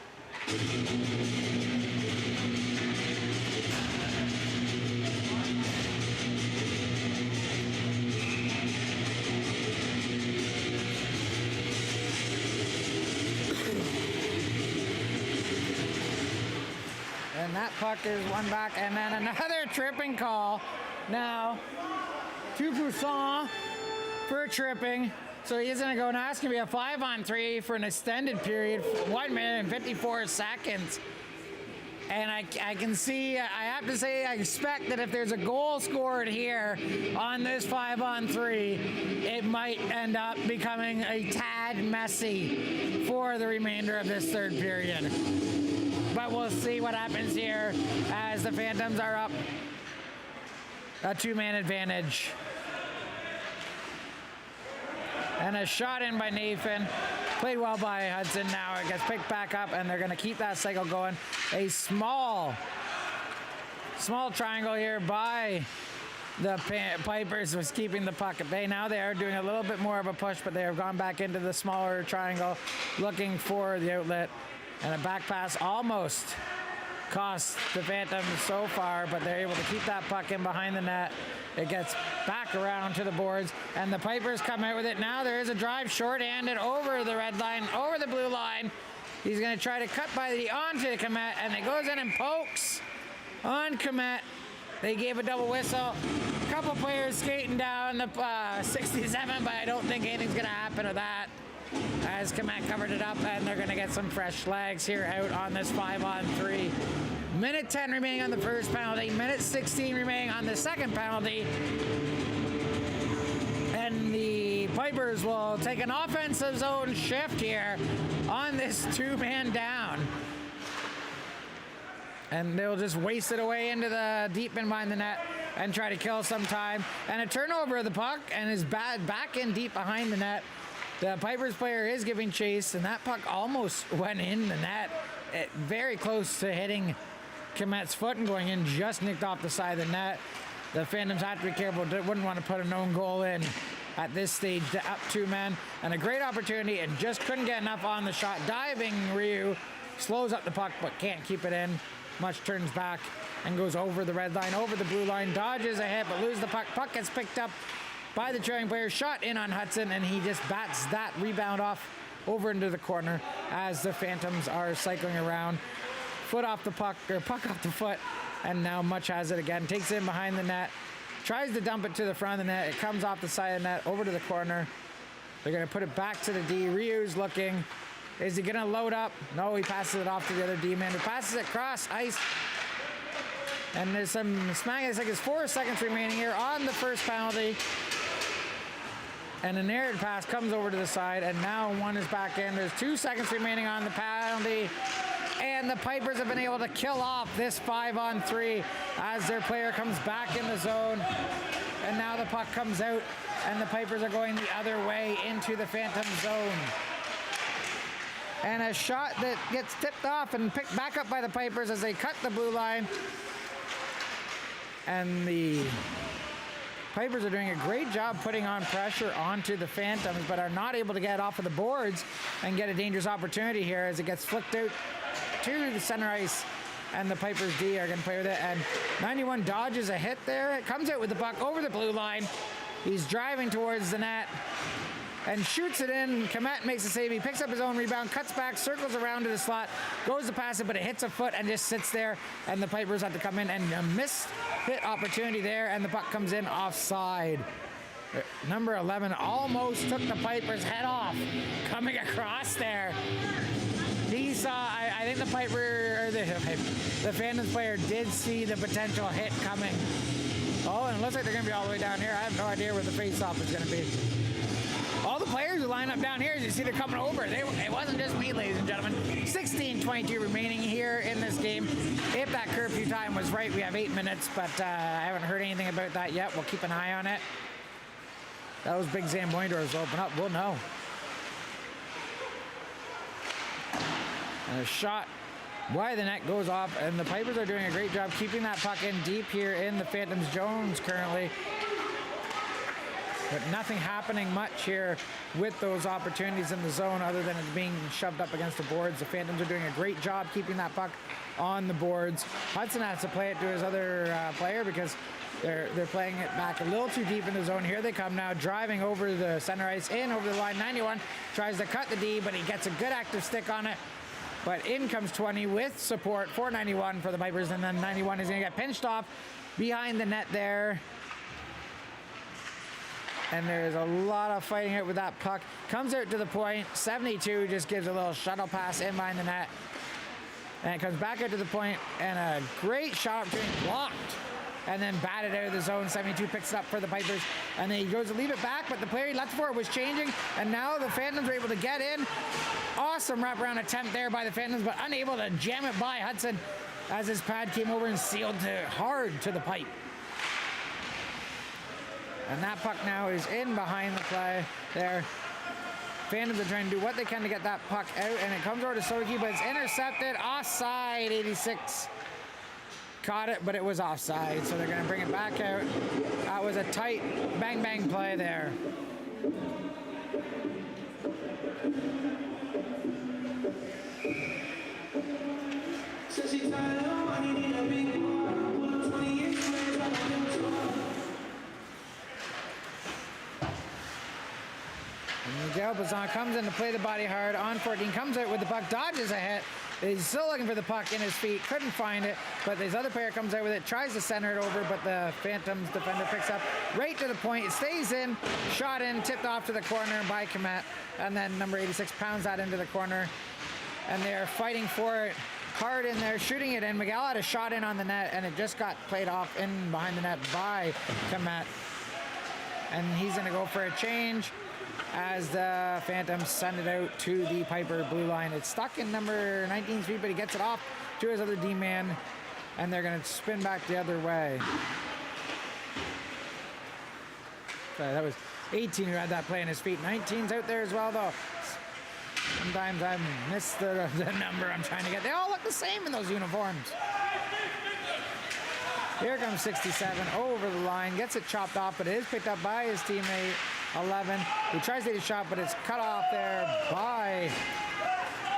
And that puck is one back, and then another tripping call now to Poussin for tripping. So he's going to go, now it's going to be a 5-on-3 for an extended period, 1 minute and 54 seconds. And I can see, I have to say, I expect that if there's a goal scored here on this 5-on-3, it might end up becoming a tad messy for the remainder of this third period. But we'll see what happens here as the Phantoms are up a 2-man advantage. And a shot in by Nathan. Played well by Hudson. Now it gets picked back up, and they're going to keep that cycle going. A small triangle here by the Pipers was keeping the puck at bay. Now they are doing a little bit more of a push, but they have gone back into the smaller triangle looking for the outlet. And a back pass almost cost the Phantoms so far, but they're able to keep that puck in behind the net. It gets back around to the boards, and the Pipers come out with it. Now there is a drive short-handed over the red line, over the blue line. He's going to try to cut by the onto Komet, and it goes in and pokes on Komet. They gave a double whistle. A couple players skating down the 67, but I don't think anything's going to happen with that, as Komet covered it up, and they're going to get some fresh flags here out on this 5-on-3. Minute 10 remaining on the first penalty, minute 16 remaining on the second penalty. And the Pipers will take an offensive zone shift here on this 2-man down. And they'll just waste it away into the deep in behind the net and try to kill some time. And a turnover of the puck, and is back in deep behind the net. The Pipers player is giving chase, and that puck almost went in the net. Very close to hitting Komet's foot and going in, just nicked off the side of the net. The Phantoms have to be careful. They wouldn't want to put a known goal in at this stage, up 2 men. And a great opportunity, and just couldn't get enough on the shot. Diving Ryu slows up the puck, but can't keep it in. Much turns back and goes over the red line, over the blue line, dodges a hit, but loses the puck. Puck gets picked up by the trailing player, shot in on Hudson, and he just bats that rebound off over into the corner as the Phantoms are cycling around. Foot off the puck, or puck off the foot, and now Much has it again. Takes it in behind the net, tries to dump it to the front of the net. It comes off the side of the net, over to the corner. They're going to put it back to the D. Ryu's looking. Is he going to load up? No, he passes it off to the other D-man, who passes it across ice. And there's some smacking. It's like there's 4 seconds remaining here on the first penalty. And an errant pass comes over to the side, and now one is back in. There's 2 seconds remaining on the penalty. And the Pipers have been able to kill off this 5-on-3 as their player comes back in the zone. And now the puck comes out, and the Pipers are going the other way into the Phantom zone. And a shot that gets tipped off and picked back up by the Pipers as they cut the blue line. And the Pipers are doing a great job putting on pressure onto the Phantoms, but are not able to get off of the boards and get a dangerous opportunity here as it gets flicked out to the center ice, and the Pipers D are going to play with it. And 91 dodges a hit there. It comes out with the puck over the blue line. He's driving towards the net and shoots it in. Komet makes a save. He picks up his own rebound, cuts back, circles around to the slot, goes to pass it, but it hits a foot and just sits there. And the Pipers have to come in, and a missed hit opportunity there, and the puck comes in offside. Number 11 almost took the Pipers' head off coming across there. He saw, I think the the Phantoms player did see the potential hit coming. Oh, and it looks like they're going to be all the way down here. I have no idea where the face-off is going to be. All the players who line up down here, as you see, they're coming over. It wasn't just me, ladies and gentlemen. 16:22 remaining here in this game. If that curfew time was right, we have 8 minutes, but I haven't heard anything about that yet. We'll keep an eye on it. Those big Zamboing doors open up, we'll know. And a shot wide the net goes off, and the Pipers are doing a great job keeping that puck in deep here in the Phantoms Jones currently. But nothing happening much here with those opportunities in the zone other than it being shoved up against the boards. The Phantoms are doing a great job keeping that puck on the boards. Hudson has to play it to his other player because they're playing it back a little too deep in the zone. Here they come now, driving over the center ice, in over the line. 91 tries to cut the D, but he gets a good active stick on it. But in comes 20 with support for 91 for the Vipers, and then 91 is going to get pinched off behind the net there. And there's a lot of fighting out with that puck. Comes out to the point. 72 just gives a little shuttle pass in behind the net. And it comes back out to the point, and a great shot opportunity blocked. And then batted out of the zone. 72 picks it up for the Vipers. And then he goes to leave it back, but the player he left for it was changing. And now the Phantoms are able to get in. Awesome wraparound attempt there by the Phantoms, but unable to jam it by Hudson as his pad came over and sealed hard to the pipe. And that puck now is in behind the play there. Phantoms are trying to do what they can to get that puck out, and it comes over to Soki, but it's intercepted. Offside, 86. Caught it, but it was offside, so they're going to bring it back out. That was a tight bang-bang play there. Miguel Bazan comes in to play the body hard on 14, comes out with the puck, dodges a hit. He's still looking for the puck in his feet, couldn't find it, but this other player comes out with it, tries to center it over, but the Phantoms defender picks up right to the point. It stays in, shot in, tipped off to the corner by Komet, and then number 86 pounds that into the corner, and they're fighting for it hard in there, shooting it in. Miguel had a shot in on the net, and it just got played off in behind the net by Komet, and he's going to go for a change as the Phantoms send it out to the Piper blue line. It's stuck in number 19's feet, but he gets it off to his other D-man, and they're going to spin back the other way. Sorry, that was 18 who had that play in his feet. 19's out there as well, though. Sometimes I miss the number I'm trying to get. They all look the same in those uniforms. Here comes 67 over the line, gets it chopped off, but it is picked up by his teammate 11. He tries to hit a shot, but it's cut off there by,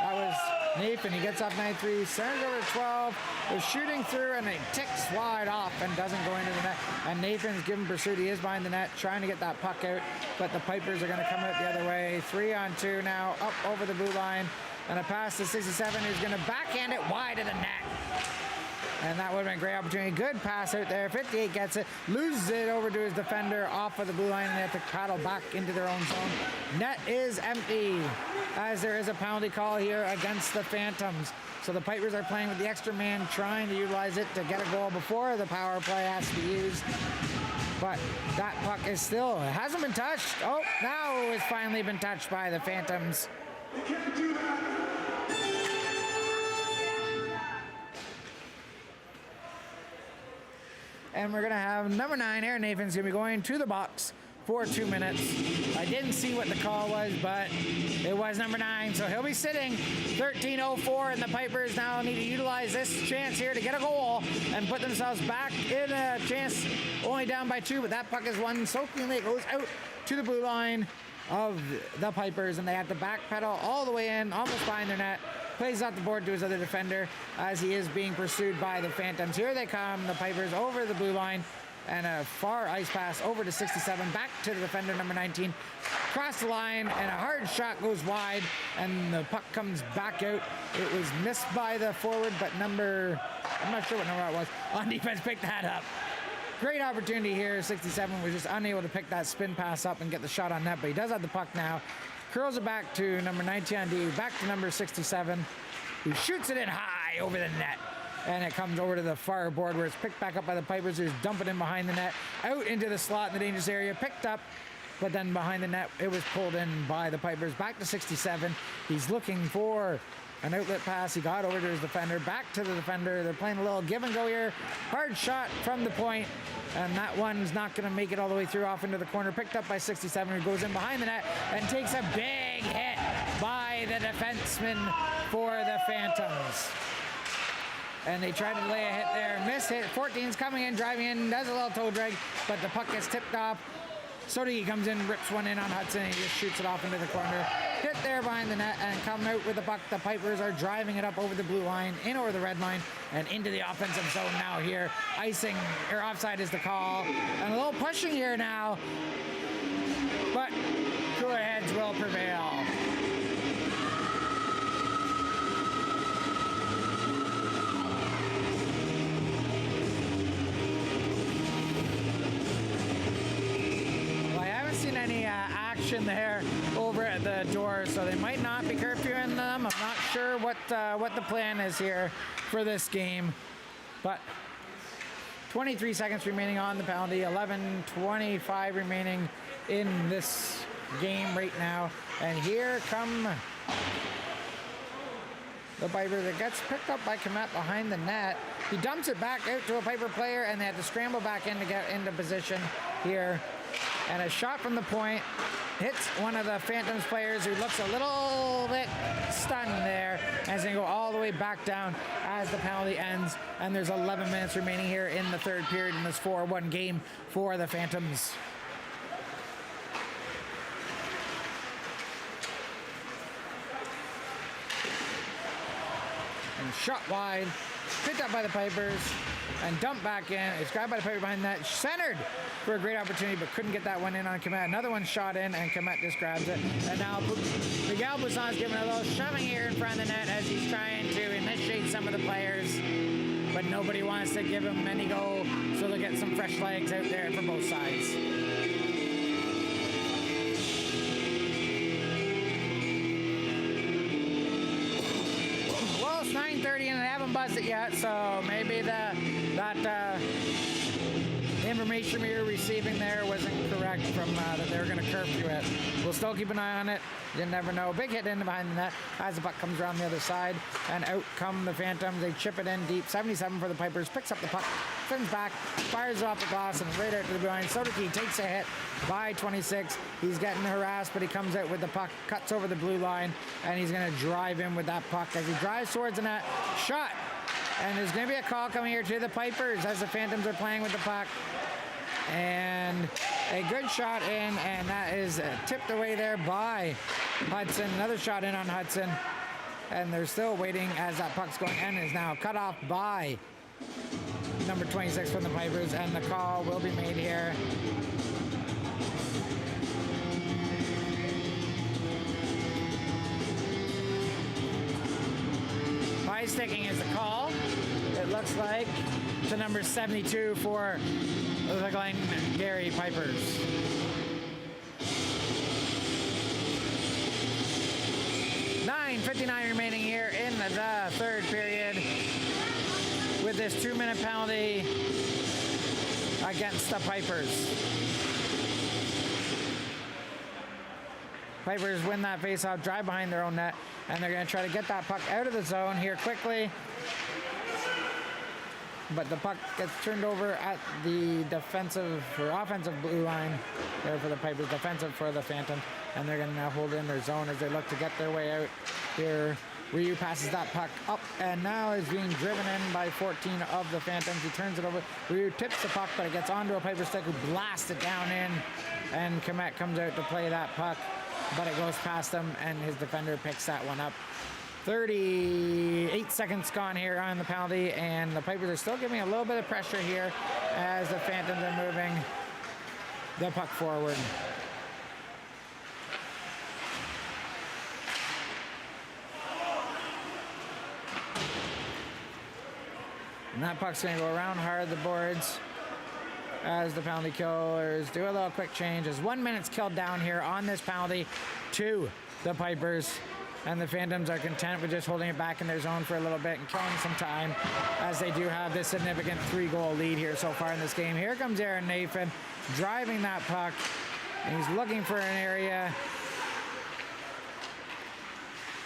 that was Nathan. He gets off 93, sends over to 12, is shooting through, and it ticks wide off and doesn't go into the net. And Nathan's giving pursuit. He is behind the net, trying to get that puck out, but the Pipers are going to come out the other way. 3-on-2 now, up over the blue line, and a pass to 67, who's going to backhand it wide of the net. And that would have been a great opportunity. Good pass out there. 58 gets it, loses it over to his defender off of the blue line, and they have to paddle back into their own zone. Net is empty as there is a penalty call here against the Phantoms. So the Pipers are playing with the extra man, trying to utilize it to get a goal before the power play has to be used. But that puck is still, it hasn't been touched. Oh, now it's finally been touched by the Phantoms. And we're going to have number 9, Aaron Nathan's going to be going to the box for 2 minutes. I didn't see what the call was, but it was number 9, so he'll be sitting. 13:04, and the Pipers now need to utilize this chance here to get a goal and put themselves back in a chance, only down by 2, but that puck is one soakingly. It goes out to the blue line of the Pipers, and they have to backpedal all the way in, almost behind their net. Plays off the board to his other defender as he is being pursued by the Phantoms. Here they come, the Pipers over the blue line, and a far ice pass over to 67, back to the defender, number 19. Cross the line, and a hard shot goes wide, and the puck comes back out. It was missed by the forward, but I'm not sure what number it was, on defense picked that up. Great opportunity here. 67 was just unable to pick that spin pass up and get the shot on net, but he does have the puck now. Curls it back to number 19 on D, back to number 67, who shoots it in high over the net. And it comes over to the far board where it's picked back up by the Pipers, who's dumping in behind the net, out into the slot in the dangerous area, picked up, but then behind the net, it was pulled in by the Pipers. Back to 67. He's looking for an outlet pass. He got over to his defender, back to the defender. They're playing a little give and go here. Hard shot from the point, and that one's not going to make it all the way through, off into the corner. Picked up by 67, who goes in behind the net and takes a big hit by the defenseman for the Phantoms. And they try to lay a hit there. Miss hit. 14's coming in, driving in, does a little toe drag, but the puck gets tipped off. Sodi comes in, rips one in on Hudson, and he just shoots it off into the corner. Hit there behind the net, and coming out with the puck, the Pipers are driving it up over the blue line, in over the red line, and into the offensive zone now here. Icing, or offside is the call. And a little pushing here now, but cooler heads will prevail. Any action there over at the door, so they might not be curfewing them. I'm not sure what the plan is here for this game, but 23 seconds remaining on the penalty, 11:25 remaining in this game right now, and here come the Piper that gets picked up by Komet behind the net. He dumps it back out to a Piper player, and they have to scramble back in to get into position here. And a shot from the point hits one of the Phantoms players, who looks a little bit stunned there, and is going to go all the way back down as the penalty ends. And there's 11 minutes remaining here in the third period in this 4-1 game for the Phantoms. and shot wide, picked up by the Pipers, and dumped back in. It's grabbed by the Piper behind that, centered for a great opportunity, but couldn't get that one in on Komet. Another one shot in, and Komet just grabs it. And now Miguel Busson's giving a little shoving here in front of the net as he's trying to initiate some of the players, but nobody wants to give him any go, so they'll get some fresh legs out there for both sides. Well, it's 9:30 and they haven't buzzed it yet, so maybe that information we were receiving there wasn't correct from that they were going to curfew it. We'll still keep an eye on it. You never know. Big hit in behind the net as the puck comes around the other side, and out come the Phantoms. They chip it in deep. 77 for the Pipers. Picks up the puck, spins back, fires it off the glass, and right out to the blue line. Sodaki takes a hit by 26. He's getting harassed, but he comes out with the puck, cuts over the blue line, and he's going to drive in with that puck as he drives towards the net. Shot! And there's going to be a call coming here to the Pipers as the Phantoms are playing with the puck. And a good shot in, and that is tipped away there by Hudson. Another shot in on Hudson. And they're still waiting as that puck's going in. Is now cut off by number 26 from the Pipers, and the call will be made here. High sticking is the call. It looks like to number 72 for the Glengarry Pipers. .59 remaining here in the third period with this 2-minute penalty against the Pipers. Pipers win that faceoff, drive behind their own net, and they're going to try to get that puck out of the zone here quickly. But the puck gets turned over at the defensive or offensive blue line there for the Pipers, defensive for the Phantom, and they're going to now hold in their zone as they look to get their way out here. Ryu passes that puck up and now is being driven in by 14 of the Phantoms. He turns it over. Ryu tips the puck, but it gets onto a Piper stick who blasts it down in, and Komet comes out to play that puck, but it goes past him, and his defender picks that one up. 38 seconds gone here on the penalty, and the Pipers are still giving a little bit of pressure here as the Phantoms are moving the puck forward. And that puck's going to go around hard the boards as the penalty killers do a little quick change. As 1 minute's killed down here on this penalty to the Pipers. And the Phantoms are content with just holding it back in their zone for a little bit and killing some time as they do have this significant 3-goal lead here so far in this game. Here comes Aaron Nathan driving that puck, and he's looking for an area.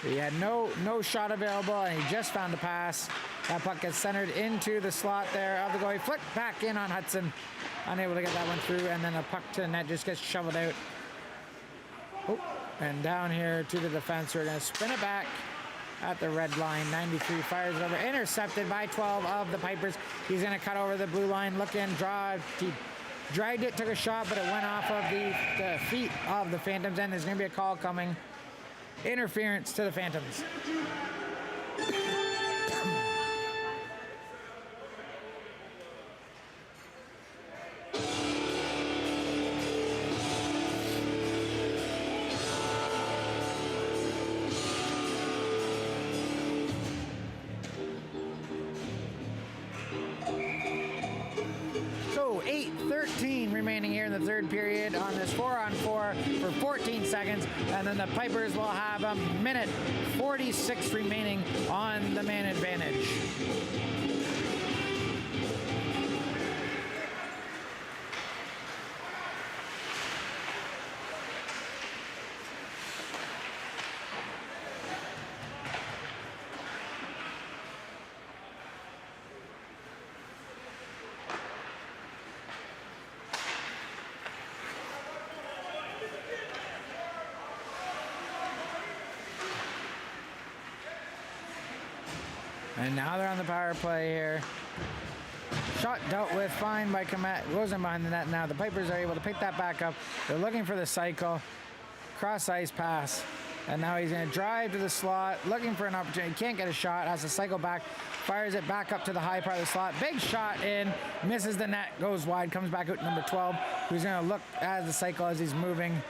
He had no shot available, and he just found a pass. That puck gets centered into the slot there of the goal. He flicked back in on Hudson, unable to get that one through, and then the puck to the net just gets shoveled out. Oh. And down here to the defense, we're going to spin it back at the red line. 93 fires it over, intercepted by 12 of the Pipers. He's going to cut over the blue line, look in, drive. He dragged it, took a shot, but it went off of the feet of the Phantoms, and there's going to be a call coming. Interference to the Phantoms. So 8:13 remaining here in the third period on this 4-on-4 for 14 seconds, and then the Pipers will have a minute 46 remaining on the man advantage. And now they're on the power play here. Shot dealt with fine by Komet. Goes in behind the net now. The Pipers are able to pick that back up. They're looking for the cycle. Cross ice pass. And now he's going to drive to the slot, looking for an opportunity. Can't get a shot, has to cycle back, fires it back up to the high part of the slot. Big shot in, misses the net, goes wide, comes back out to number 12, who's going to look at the cycle as he's moving.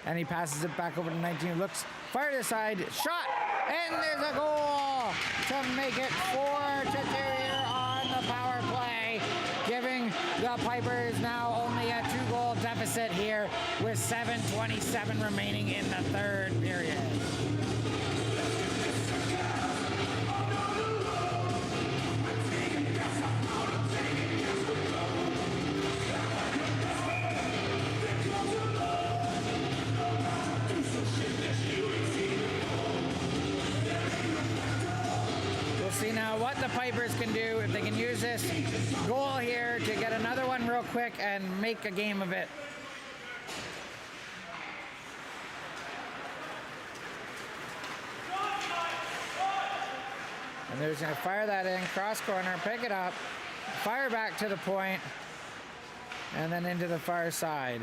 And he passes it back over to 19, looks, fire to the side, shot, and there's a goal to make it 4-2 here on the power play, giving the Pipers now only a 2-goal deficit here with 7:27 remaining in the third period. See now what the Pipers can do if they can use this goal here to get another one real quick and make a game of it. And they're just going to fire that in, cross corner, pick it up, fire back to the point, and then into the far side.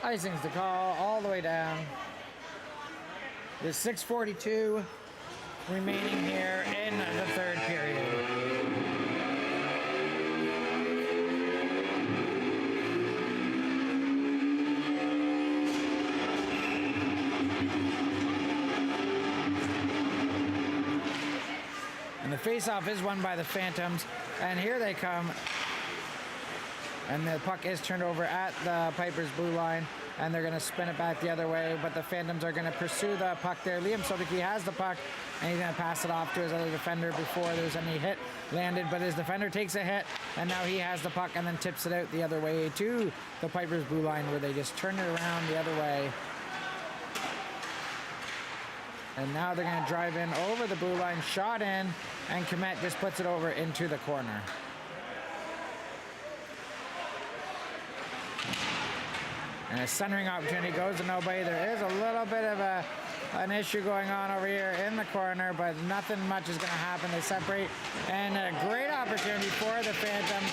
Icing's the call all the way down. There's 6:42 remaining here in the third period. And the face-off is won by the Phantoms, and here they come. And the puck is turned over at the Pipers' blue line, and they're going to spin it back the other way, but the Phantoms are going to pursue the puck there. Liam Sodicki has the puck, and he's going to pass it off to his other defender before there's any hit landed, but his defender takes a hit, and now he has the puck and then tips it out the other way to the Pipers' blue line, where they just turn it around the other way. And now they're going to drive in over the blue line, shot in, and Komet just puts it over into the corner. And a centering opportunity goes to nobody. There is a little bit of an issue going on over here in the corner, but nothing much is going to happen. They separate, and a great opportunity for the Phantoms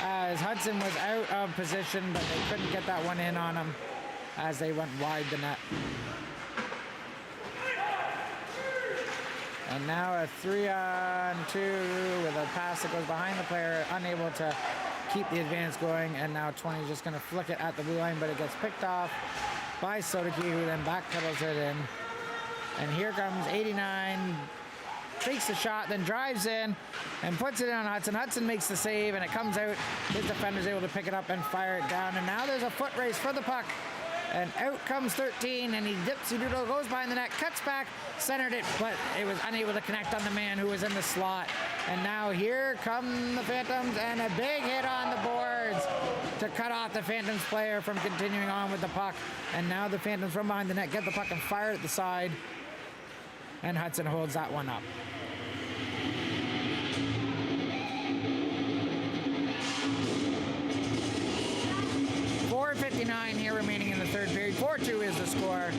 as Hudson was out of position, but they couldn't get that one in on him as they went wide the net. And now a 3-on-2 with a pass that goes behind the player, unable to keep the advance going, and now 20 is just going to flick it at the blue line, but it gets picked off by Sodicki, who then backpedals it in. And here comes 89, takes the shot, then drives in and puts it in on Hudson. Hudson makes the save, and it comes out. His defender's able to pick it up and fire it down, and now there's a foot race for the puck. And out comes 13, and he dipsy-doodle, goes behind the net, cuts back, centered it, but it was unable to connect on the man who was in the slot. And now here come the Phantoms, and a big hit on the boards to cut off the Phantoms player from continuing on with the puck. And now the Phantoms from behind the net get the puck and fire it at the side, and Hudson holds that one up. 4:59 here remaining in the third period. 4-2 is the score.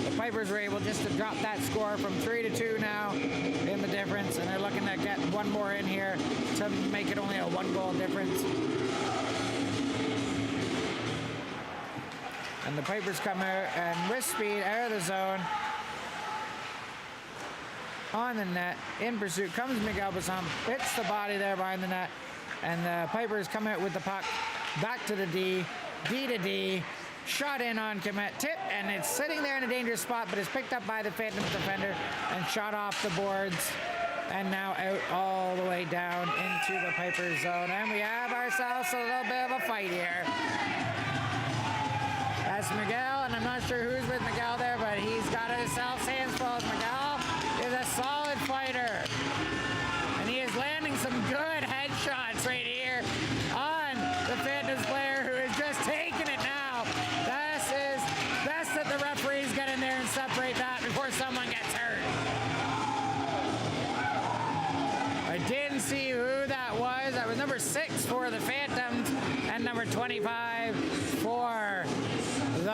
The Pipers were able just to drop that score from 3-2 now in the difference, and they're looking to get one more in here to make it only a 1-goal difference. And the Pipers come out and with speed out of the zone. On the net, in pursuit, comes Miguel Basam, hits the body there behind the net, and the Pipers come out with the puck back to the D to D, shot in on Komet, tip, and it's sitting there in a dangerous spot, but it's picked up by the Phantoms defender and shot off the boards, and now out all the way down into the Pipers zone, and we have ourselves a little bit of a fight here. That's Miguel, and I'm not sure who's with Miguel there, but he's got himself hands full. Miguel is a solid fighter, and he is landing some good headshots right here on the Phantoms player, who is just taking it now. This is best that the referees get in there and separate that before someone gets hurt.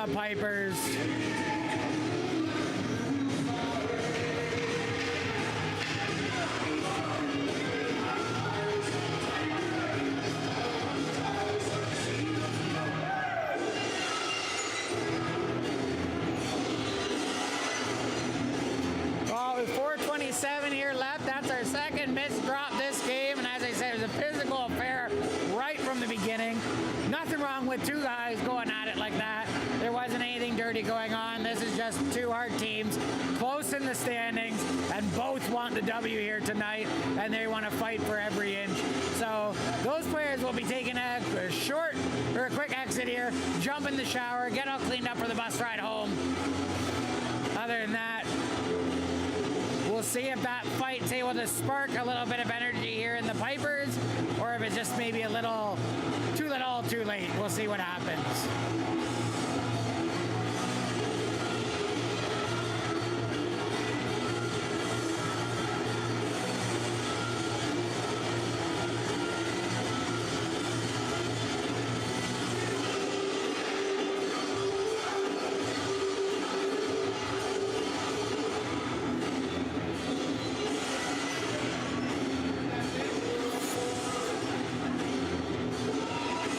the Pipers. Well, with 4:27 here left, that's our second missed drop this game, and as I said, it was a physical affair right from the beginning. Nothing wrong with two guys going at it like that. There wasn't anything dirty going on. This is just two hard teams, close in the standings, and both want the W here tonight, and they want to fight for every inch. So those players will be taking a short or a quick exit here, jump in the shower, get all cleaned up for the bus ride home. Other than that, we'll see if that fight's able to spark a little bit of energy here in the Pipers, or if it's just maybe a little too little, too late. We'll see what happens.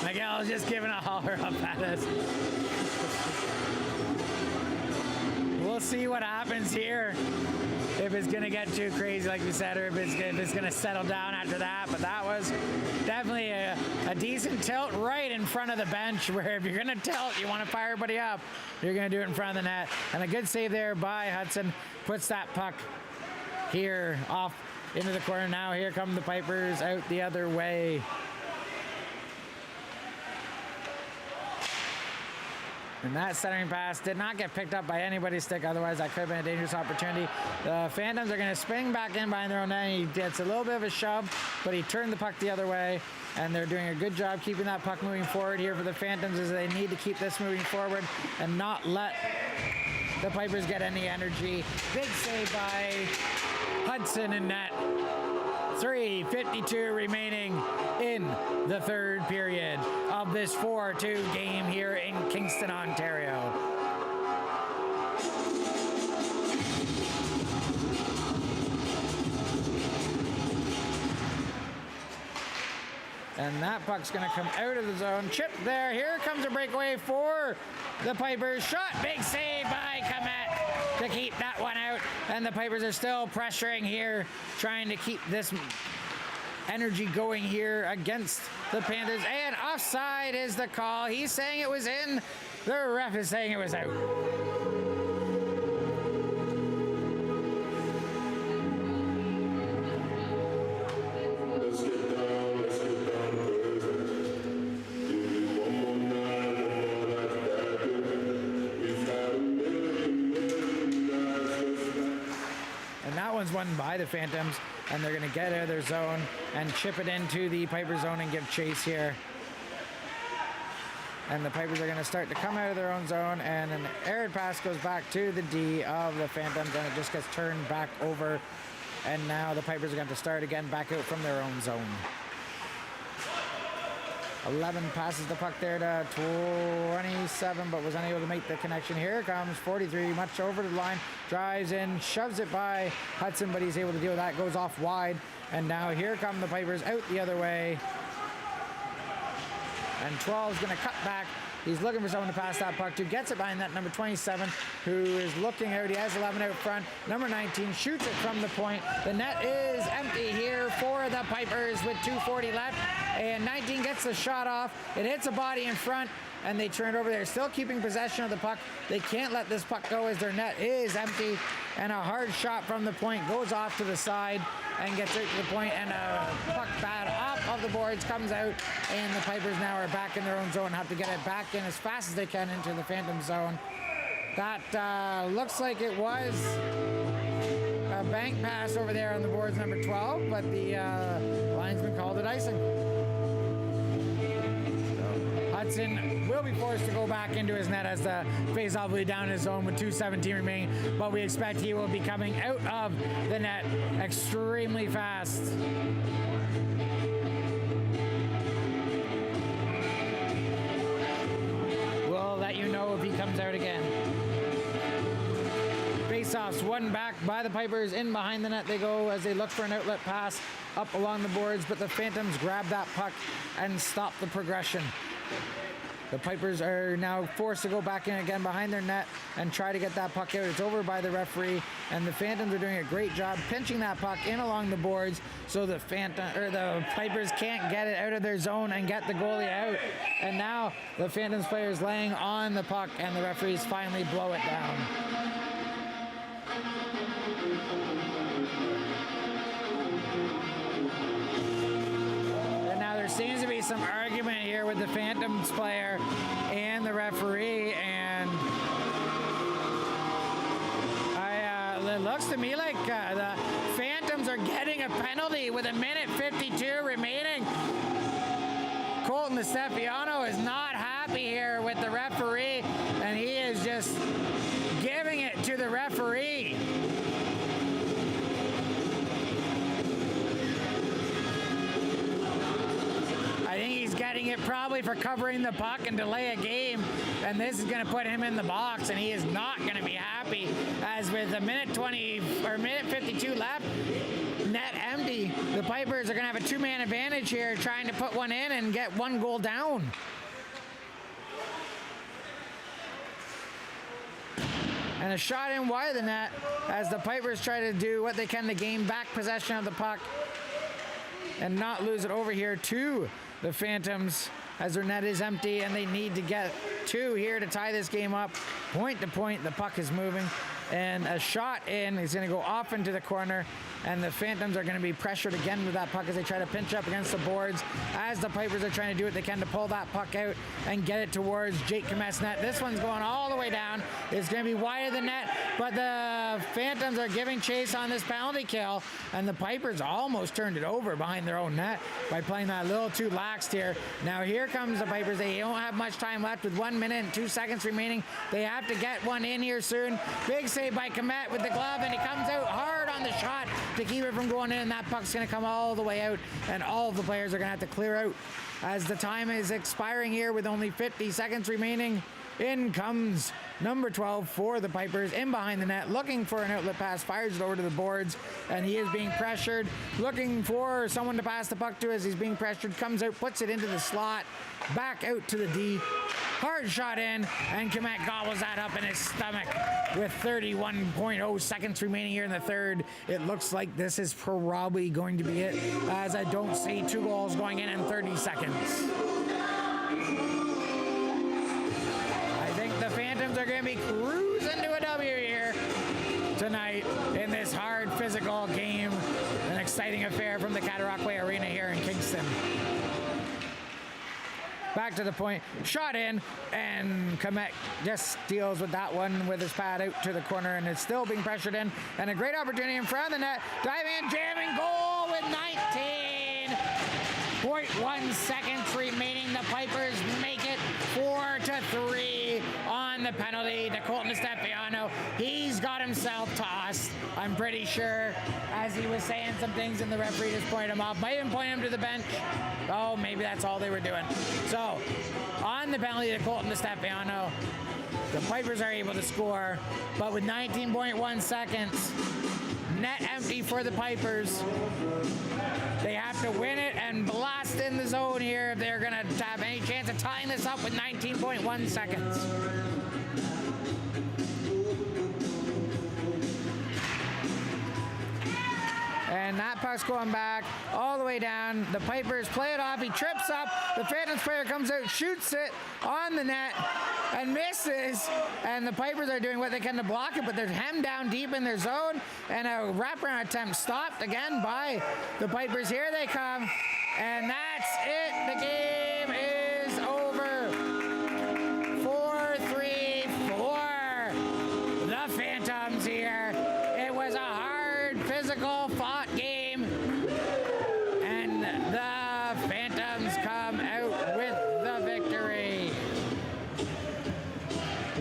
Miguel's just giving a holler up at us. We'll see what happens here. If it's gonna get too crazy, like we said, or if it's gonna settle down after that. But that was definitely a decent tilt right in front of the bench, where if you're gonna tilt, you want to fire everybody up, you're gonna do it in front of the net. And a good save there by Hudson puts that puck here off into the corner. Now here come the Pipers out the other way. And that centering pass did not get picked up by anybody's stick. Otherwise, that could have been a dangerous opportunity. The Phantoms are going to spring back in behind their own net. He gets a little bit of a shove, but he turned the puck the other way. And they're doing a good job keeping that puck moving forward here for the Phantoms, as they need to keep this moving forward and not let the Pipers get any energy. Big save by Hudson in net. 3:52 remaining in the third period of this 4-2 game here in Kingston, Ontario. And that puck's going to come out of the zone. Chip there. Here comes a breakaway for the Pipers. Shot. Big save by Komet to keep that one out. And the Pipers are still pressuring here, trying to keep this energy going here against the Panthers. And offside is the call. He's saying it was in. The ref is saying it was out. Won by the Phantoms, and they're going to get out of their zone and chip it into the Piper zone and give chase here. And the Pipers are going to start to come out of their own zone, and an errant pass goes back to the D of the Phantoms, and it just gets turned back over. And now the Pipers are going to start again back out from their own zone. 11 passes the puck there to 27, but was unable to make the connection. Here comes 43, much over the line, drives in, shoves it by Hudson, but he's able to deal with that, goes off wide. And now here come the Pipers out the other way. And 12 is going to cut back. He's looking for someone to pass that puck to. Gets it behind that number 27, who is looking out. He has 11 out front. Number 19 shoots it from the point. The net is empty here for the Pipers with 2:40 left. And 19 gets the shot off. It hits a body in front, and they turn it over. They're still keeping possession of the puck. They can't let this puck go, as their net is empty. And a hard shot from the point goes off to the side and gets out to the point, and a puck bad off of the boards comes out, and the Pipers now are back in their own zone, have to get it back in as fast as they can into the Phantom zone. That looks like it was a bank pass over there on the boards, number 12, but the linesman called it icing. Hudson will be forced to go back into his net as the face-off will be down in his zone with 2:17 remaining, but we expect he will be coming out of the net extremely fast. We'll let you know if he comes Faceoffs won back by the Pipers. In behind the net they go as they look for an outlet pass up along the boards, but the Phantoms grab that puck and stop the progression. The Pipers are now forced to go back in again behind their net and try to get that puck out. It's over by the referee, and the Phantoms are doing a great job pinching that puck in along the boards so the Pipers can't get it out of their zone and get the goalie out. And now the Phantoms players laying on the puck, and the referees finally blow it down. There seems to be some argument here with the Phantoms player and the referee, and it looks to me like the Phantoms are getting a penalty with 1:52 remaining. Colton DeStepiano is not happy here with the referee, and he is just giving it to the referee. I think he's getting it probably for covering the puck and delay a game, and this is going to put him in the box, and he is not going to be happy. As with a minute 52 left, net empty, the Pipers are going to have a two-man advantage here, trying to put one in and get one goal down. And a shot in wide of the net as the Pipers try to do what they can to gain back possession of the puck and not lose it over here to the Phantoms, as their net is empty and they need to get two here to tie this game up. Point to point, the puck is moving, and a shot in is going to go off into the corner, and the Phantoms are going to be pressured again with that puck as they try to pinch up against the boards, as the Pipers are trying to do what they can to pull that puck out and get it towards Jake Komet's net. This one's going all the way down. It's going to be wide of the net, but the Phantoms are giving chase on this penalty kill, and the Pipers almost turned it over behind their own net by playing that a little too laxed here. Now here comes the Pipers. They don't have much time left with 1 minute and 2 seconds remaining. They have to get one in here soon. Big save by Komet with the glove, and he comes out hard on the shot to keep it from going in, and that puck's going to come all the way out, and all of the players are going to have to clear out as the time is expiring here with only 50 seconds remaining. In comes number 12 for the Pipers, in behind the net, looking for an outlet pass, fires it over to the boards, and he is being pressured, looking for someone to pass the puck to as he's being pressured, comes out, puts it into the slot, back out to the D. Hard shot in, and Komet gobbles that up in his stomach with 31.0 seconds remaining here in the third. It looks like this is probably going to be it, as I don't see two goals going in 30 seconds. I think the Phantoms are going to be cruising to a W here tonight in this hard physical game. An exciting affair from the Cataraqui Arena here in Kingston. Back to the point, shot in, and Komet just deals with that one with his pad out to the corner, and it's still being pressured in, and a great opportunity in front of the net, diving and jamming, goal with 19.1 seconds remaining. The Pipers make it 4-3 on the penalty to Colton DeStepiano. He's got himself tossed, I'm pretty sure, as he was saying some things, and the referee just pointed him off. Might even point him to the bench. Oh, maybe that's all they were doing. So, on the penalty to Colton DeStepiano, the Pipers are able to score, but with 19.1 seconds, net empty for the Pipers. They have to win it and blast in the zone here if they're going to have any chance of tying this up with 19.1 seconds. And that puck's going back all the way down. The Pipers play it off. He trips up. The Phantoms player comes out, shoots it on the net, and misses. And the Pipers are doing what they can to block it, but they're hemmed down deep in their zone. And a wraparound attempt stopped again by the Pipers. Here they come. And that's it. The game is over. 4-3 for the Phantoms here. It was a hard, physical fought game, and the Phantoms come out with the victory.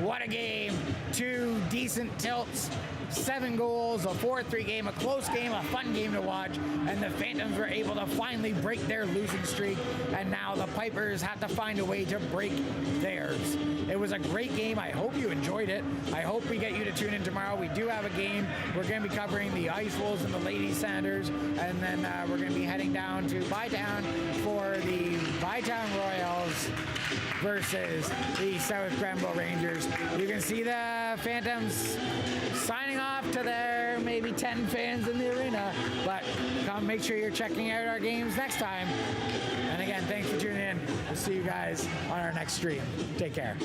What a game. 2 decent till tilts, 7 goals, a 4-3 game, a close game, a fun game to watch, and the Phantoms were able to finally break their losing streak, and now the Pipers have to find a way to break theirs. It was a great game. I hope you enjoyed it. I hope we get you to tune in tomorrow. We do have a game. We're going to be covering the Ice Wolves and the Lady Sanders, and then we're going to be heading down to Bytown for the Bytown Royals versus the South Grenville Rangers. You can see the Phantoms signing off to their maybe 10 fans in the arena, but come make sure you're checking out our games next time. And again, thanks for tuning in. We'll see you guys on our next stream. Take care.